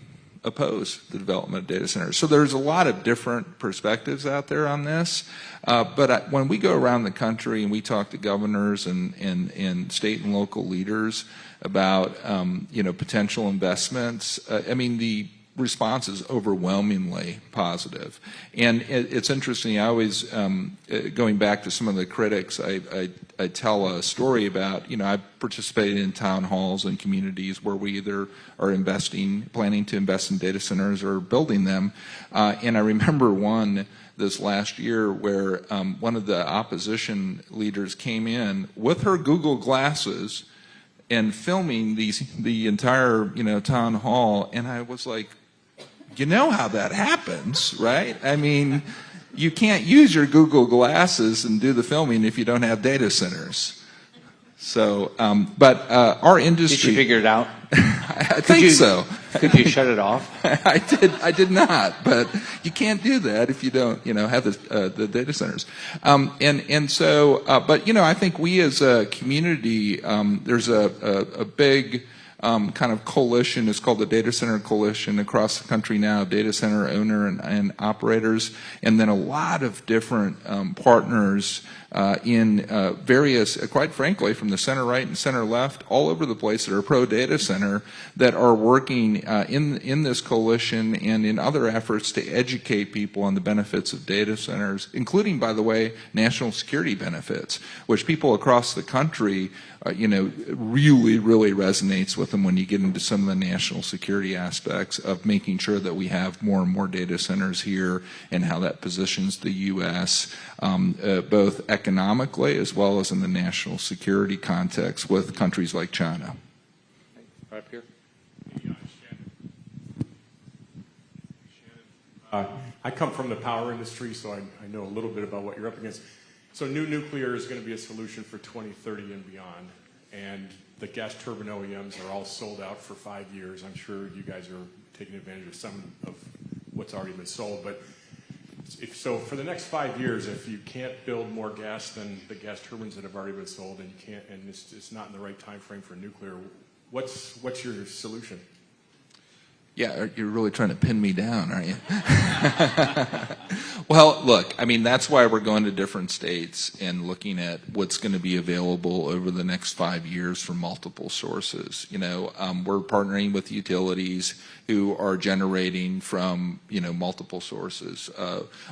oppose the development of data centers. So there's a lot of different perspectives out there on this. But when we go around the country and we talk to governors and state and local leaders about potential investments, the response is overwhelmingly positive. And it's interesting, I always, going back to some of the critics, I tell a story about, I participated in town halls and communities where we either are planning to invest in data centers or building them. And I remember one this last year where one of the opposition leaders came in with her Google glasses and filming the entire, town hall. And I was like, you know how that happens, right? I mean, you can't use your Google glasses and do the filming if you don't have data centers. So, but our industry. Did you figure it out? I think so. Could you shut it off? I did not, but you can't do that if you don't, have the data centers. But I think we as a community, there's a big kind of coalition. It's called the Data Center Coalition across the country now, data center owner and operators, and then a lot of different partners in various, quite frankly, from the center right and center left, all over the place that are pro-data center, that are working in this coalition and in other efforts to educate people on the benefits of data centers, including, by the way, national security benefits, which people across the country really, really resonates with them when you get into some of the national security aspects of making sure that we have more and more data centers here and how that positions the U.S. Both economically as well as in the national security context with countries like China. Right up here. I come from the power industry, so I know a little bit about what you're up against. So new nuclear is going to be a solution for 2030 and beyond. And the gas turbine OEMs are all sold out for 5 years. I'm sure you guys are taking advantage of some of what's already been sold. But so for the next 5 years, if you can't build more gas than the gas turbines that have already been sold, and you can't, and it's not in the right time frame for nuclear, what's your solution? Yeah, you're really trying to pin me down, aren't you? Well, look, that's why we're going to different states and looking at what's going to be available over the next 5 years from multiple sources. We're partnering with utilities who are generating from, multiple sources.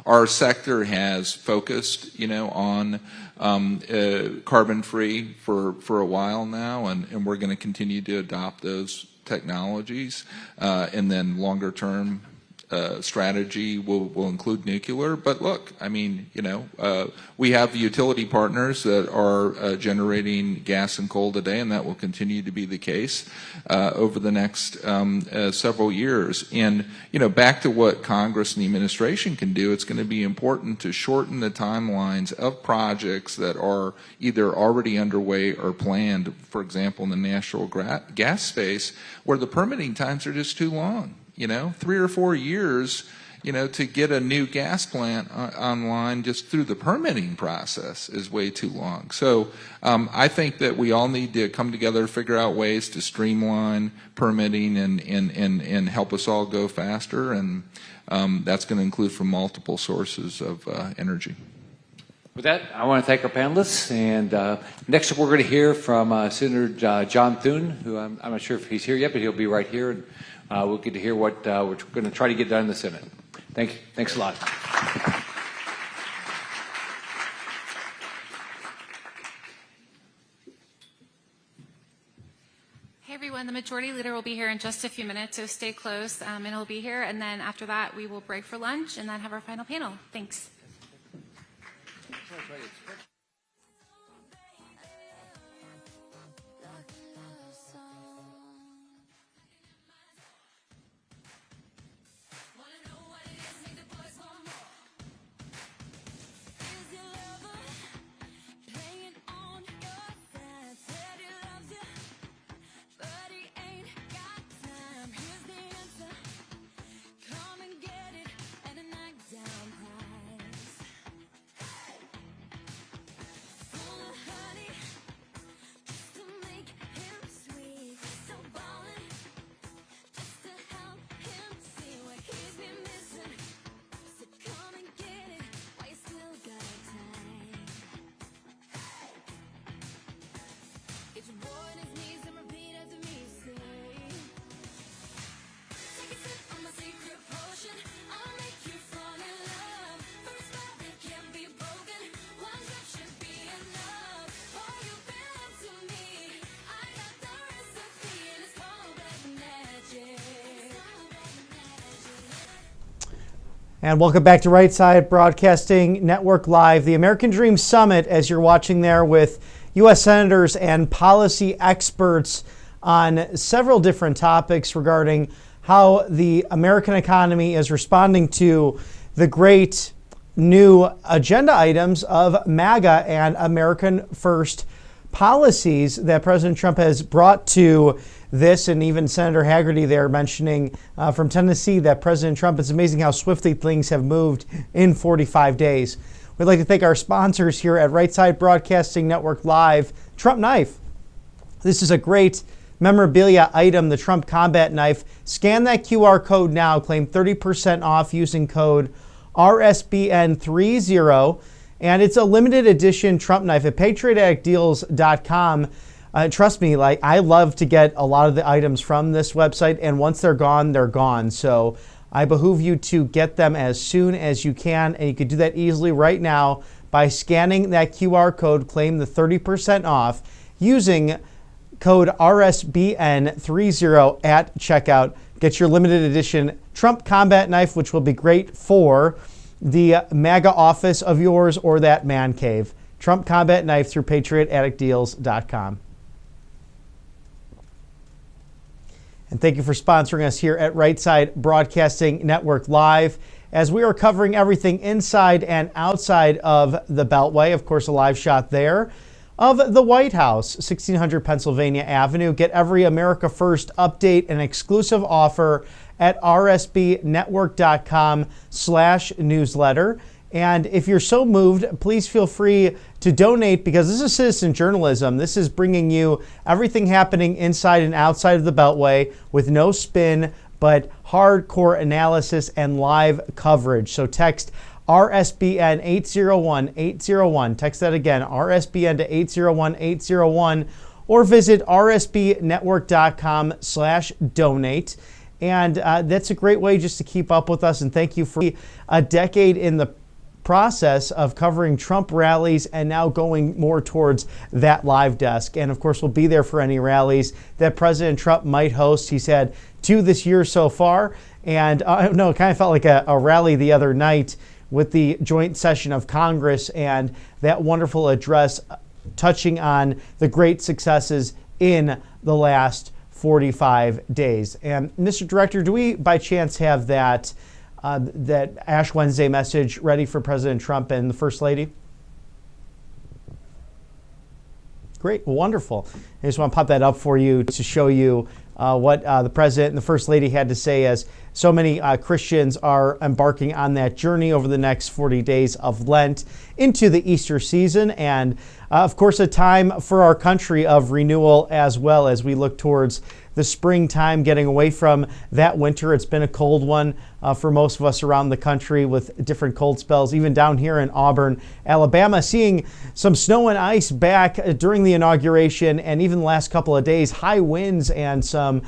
Our sector has focused, on carbon-free for a while now, and we're going to continue to adopt those technologies, and then longer term strategy will include nuclear. But look, we have utility partners that are generating gas and coal today, and that will continue to be the case over the next several years. And back to what Congress and the administration can do, it's going to be important to shorten the timelines of projects that are either already underway or planned, for example, in the natural gas space, where the permitting times are just too long. 3 or 4 years, to get a new gas plant online just through the permitting process is way too long. So I think that we all need to come together, figure out ways to streamline permitting and help us all go faster. And that's going to include from multiple sources of energy. With that, I want to thank our panelists. And next up, we're going to hear from Senator John Thune, who I'm not sure if he's here yet, but he'll be right here. And we'll get to hear what we're going to try to get done in the Senate. Thanks a lot. Hey everyone, the Majority Leader will be here in just a few minutes, so stay close, and he'll be here. And then after that, we will break for lunch and then have our final panel. Thanks. And welcome back to Right Side Broadcasting Network Live, the American Dream Summit, as you're watching there with U.S. senators and policy experts on several different topics regarding how the American economy is responding to the great new agenda items of MAGA and American First policies that President Trump has brought to this, and even Senator Haggerty there mentioning from Tennessee that President Trump, it's amazing how swiftly things have moved in 45 days. We'd like to thank our sponsors here at Right Side Broadcasting Network Live, Trump Knife. This is a great memorabilia item, the Trump Combat Knife. Scan that QR code now, claim 30% off using code RSBN30, and it's a limited edition Trump knife at patriotaddictdeals.com. Trust me, like, I love to get a lot of the items from this website, and once they're gone, they're gone. So I behoove you to get them as soon as you can, and you can do that easily right now by scanning that QR code, claim the 30% off using code RSBN30 at checkout. Get your limited edition Trump Combat Knife, which will be great for the MAGA office of yours or that man cave. Trump Combat Knife through patriotaddictdeals.com. And thank you for sponsoring us here at Right Side Broadcasting Network Live, as we are covering everything inside and outside of the Beltway. Of course, a live shot there of the White House, 1600 Pennsylvania Avenue. Get every America First update and exclusive offer at rsbnetwork.com/newsletter. And if you're so moved, please feel free to donate, because this is citizen journalism. This is bringing you everything happening inside and outside of the Beltway with no spin, but hardcore analysis and live coverage. So text RSBN 801-801. Text that again, RSBN to 801-801, or visit rsbnetwork.com/donate. And that's a great way just to keep up with us. And thank you for a decade in the process of covering Trump rallies and now going more towards that live desk. And of course, we'll be there for any rallies that President Trump might host. He's had 2 this year so far. And I don't know, it kind of felt like a rally the other night with the joint session of Congress and that wonderful address touching on the great successes in the last 45 days. And Mr. Director, do we by chance have that Ash Wednesday message ready for President Trump and the First Lady? Great, wonderful. I just want to pop that up for you to show you what the President and the First Lady had to say, as so many Christians are embarking on that journey over the next 40 days of Lent into the Easter season. And of course, a time for our country of renewal, as well as we look towards the springtime, getting away from that winter. It's been a cold one for most of us around the country, with different cold spells, even down here in Auburn, Alabama, seeing some snow and ice back during the inauguration, and even the last couple of days, high winds and some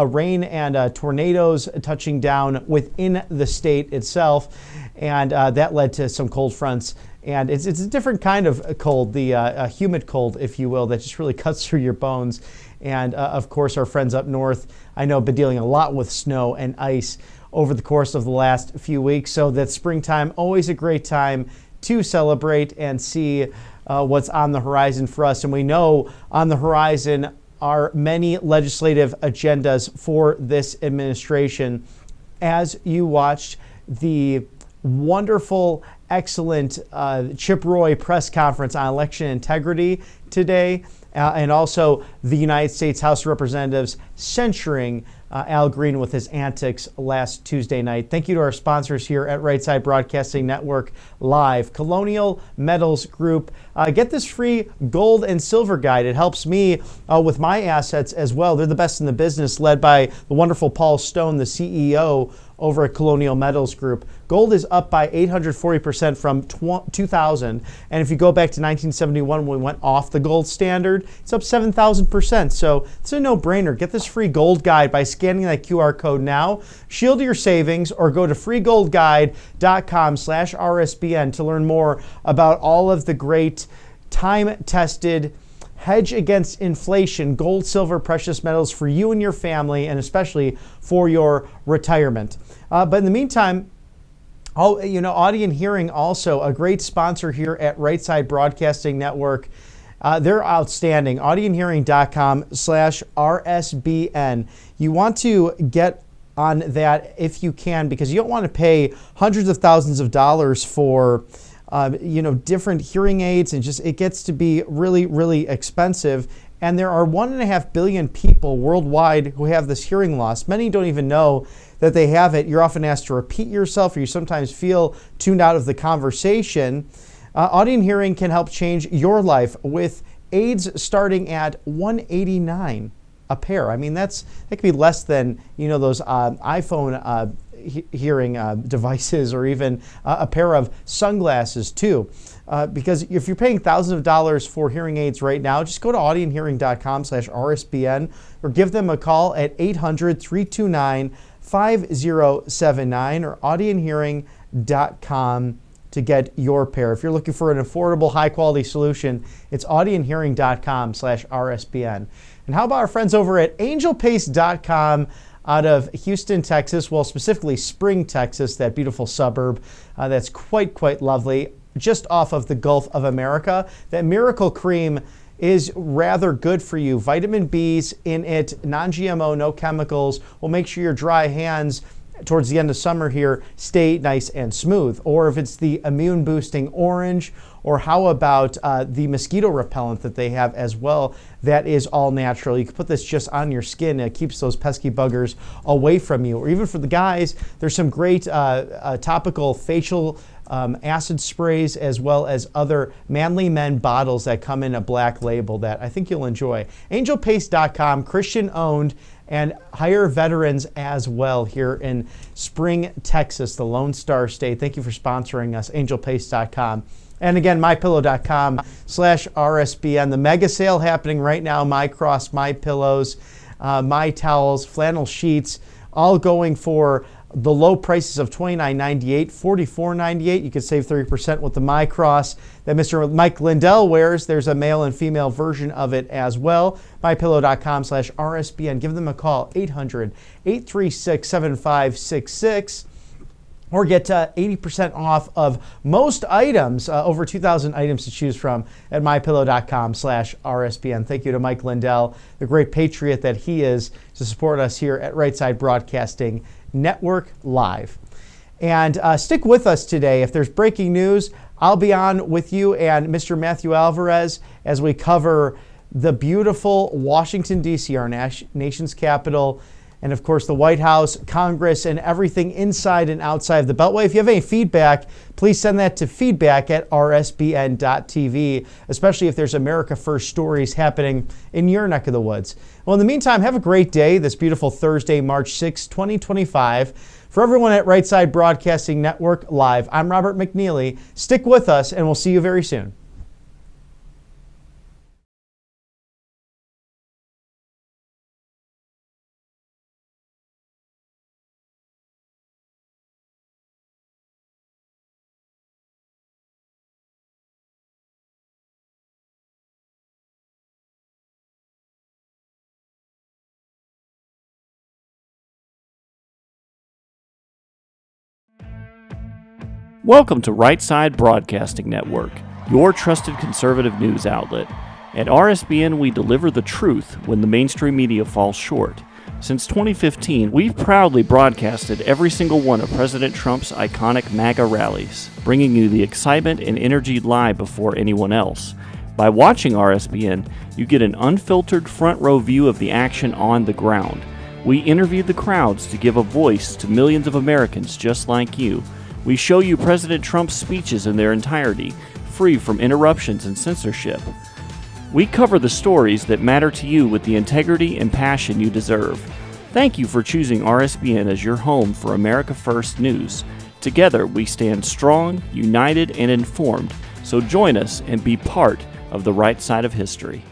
rain and tornadoes touching down within the state itself. And that led to some cold fronts. And it's a different kind of cold, the humid cold, if you will, that just really cuts through your bones. And of course, our friends up north, I know, have been dealing a lot with snow and ice over the course of the last few weeks. So that springtime, always a great time to celebrate and see what's on the horizon for us. And we know on the horizon are many legislative agendas for this administration. As you watched the wonderful, excellent Chip Roy press conference on election integrity today, and also the United States House of Representatives censuring Al Green with his antics last Tuesday night. Thank you to our sponsors here at Right Side Broadcasting Network Live. Colonial Metals Group. Get this free gold and silver guide. It helps me with my assets as well. They're the best in the business, led by the wonderful Paul Stone, the CEO over at Colonial Metals Group. Gold is up by 840% from 2000. And if you go back to 1971, when we went off the gold standard, it's up 7,000%. So it's a no-brainer. Get this free gold guide by scanning that QR code now. Shield your savings, or go to freegoldguide.com/RSBN to learn more about all of the great time-tested hedge against inflation, gold, silver, precious metals for you and your family, and especially for your retirement. But in the meantime, Audio and Hearing, also a great sponsor here at Right Side Broadcasting Network. They're outstanding. audioandhearing.com/RSBN. You want to get on that if you can, because you don't want to pay hundreds of thousands of dollars for different hearing aids, and just it gets to be really, really expensive. And there are 1.5 billion people worldwide who have this hearing loss. Many don't even know that they have it. You're often asked to repeat yourself, or you sometimes feel tuned out of the conversation. Audient Hearing can help change your life with aids starting at $189 a pair. I mean, that could be less than those iPhone hearing devices, or even a pair of sunglasses too. Because if you're paying thousands of dollars for hearing aids right now, just go to audienthearing.com/RSBN or give them a call at 800-329-5079 or audienthearing.com to get your pair. If you're looking for an affordable, high-quality solution, it's audienthearing.com/RSBN. And how about our friends over at angelpaste.com out of Houston, Texas, well, specifically Spring, Texas, that beautiful suburb that's quite lovely, just off of the Gulf of America. That miracle cream is rather good for you. Vitamin B's in it, non-GMO, no chemicals, will make sure your dry hands towards the end of summer here stay nice and smooth. Or if it's the immune boosting orange, or how about the mosquito repellent that they have as well, that is all natural. You can put this just on your skin, and it keeps those pesky buggers away from you. Or even for the guys, there's some great topical facial acid sprays, as well as other Manly Men bottles that come in a black label that I think you'll enjoy. Angelpaste.com, Christian owned, and hire veterans as well here in Spring, Texas, the Lone Star State. Thank you for sponsoring us, angelpaste.com. And again, mypillow.com/RSBN. The mega sale happening right now. My Cross, My Pillows, My Towels, flannel sheets, all going for the low prices of $29.98, $44.98. You could save 30% with the My Cross that Mr. Mike Lindell wears. There's a male and female version of it as well. mypillow.com/RSBN. Give them a call, 800-836-7566. Or get 80% off of most items, over 2,000 items to choose from at mypillow.com/RSBN. Thank you to Mike Lindell, the great patriot that he is, to support us here at Right Side Broadcasting Network Live. And stick with us today. If there's breaking news, I'll be on with you and Mr. Matthew Alvarez as we cover the beautiful Washington, D.C., our nation's capital, and of course the White House, Congress, and everything inside and outside of the Beltway. If you have any feedback, please send that to feedback@rsbn.tv, especially if there's America First stories happening in your neck of the woods. Well, in the meantime, have a great day this beautiful Thursday, March 6, 2025. For everyone at Right Side Broadcasting Network Live, I'm Robert McNeely. Stick with us, and we'll see you very soon. Welcome to Right Side Broadcasting Network, your trusted conservative news outlet. At RSBN, we deliver the truth when the mainstream media falls short. Since 2015, we've proudly broadcasted every single one of President Trump's iconic MAGA rallies, bringing you the excitement and energy live before anyone else. By watching RSBN, you get an unfiltered front row view of the action on the ground. We interview the crowds to give a voice to millions of Americans just like you. We show you President Trump's speeches in their entirety, free from interruptions and censorship. We cover the stories that matter to you with the integrity and passion you deserve. Thank you for choosing RSBN as your home for America First news. Together, we stand strong, united, and informed. So join us and be part of the right side of history.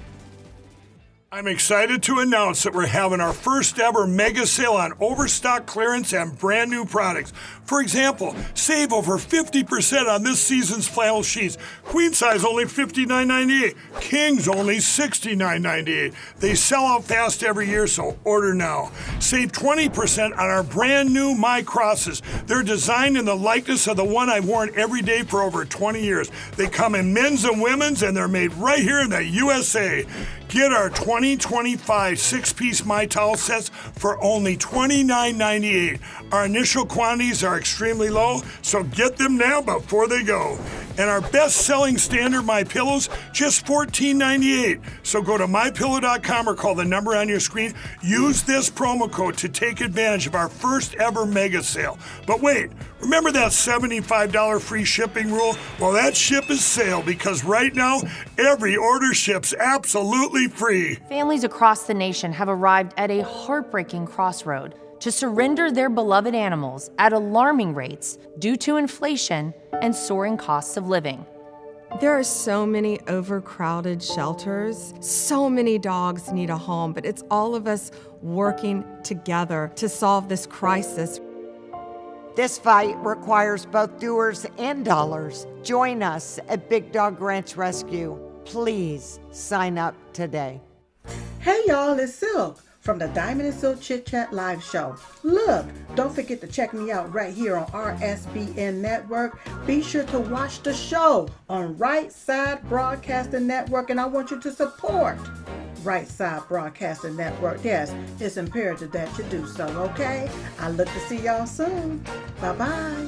I'm excited to announce that we're having our first ever mega sale on overstock clearance and brand new products. For example, save over 50% on this season's flannel sheets. Queen size only $59.98. Kings only $69.98. They sell out fast every year, so order now. Save 20% on our brand new My Crosses. They're designed in the likeness of the one I've worn every day for over 20 years. They come in men's and women's, and they're made right here in the USA. Get our 2025 6-piece My Towel sets for only $29.98. Our initial quantities are extremely low, so get them now before they go. And our best-selling standard My Pillows, just $14.98. So go to MyPillow.com or call the number on your screen. Use this promo code to take advantage of our first ever mega sale. But wait, remember that $75 free shipping rule? Well, that ship is sailed because right now, every order ships absolutely free. Families across the nation have arrived at a heartbreaking crossroad to surrender their beloved animals at alarming rates due to inflation and soaring costs of living. There are so many overcrowded shelters. So many dogs need a home, but it's all of us working together to solve this crisis. This fight requires both doers and dollars. Join us at Big Dog Ranch Rescue. Please sign up today. Hey y'all, it's Silk from the Diamond and Silk Chit Chat live show. Look, don't forget to check me out right here on RSBN Network. Be sure to watch the show on Right Side Broadcasting Network, and I want you to support Right Side Broadcasting Network. Yes, it's imperative that you do so, okay? I look to see y'all soon. Bye-bye.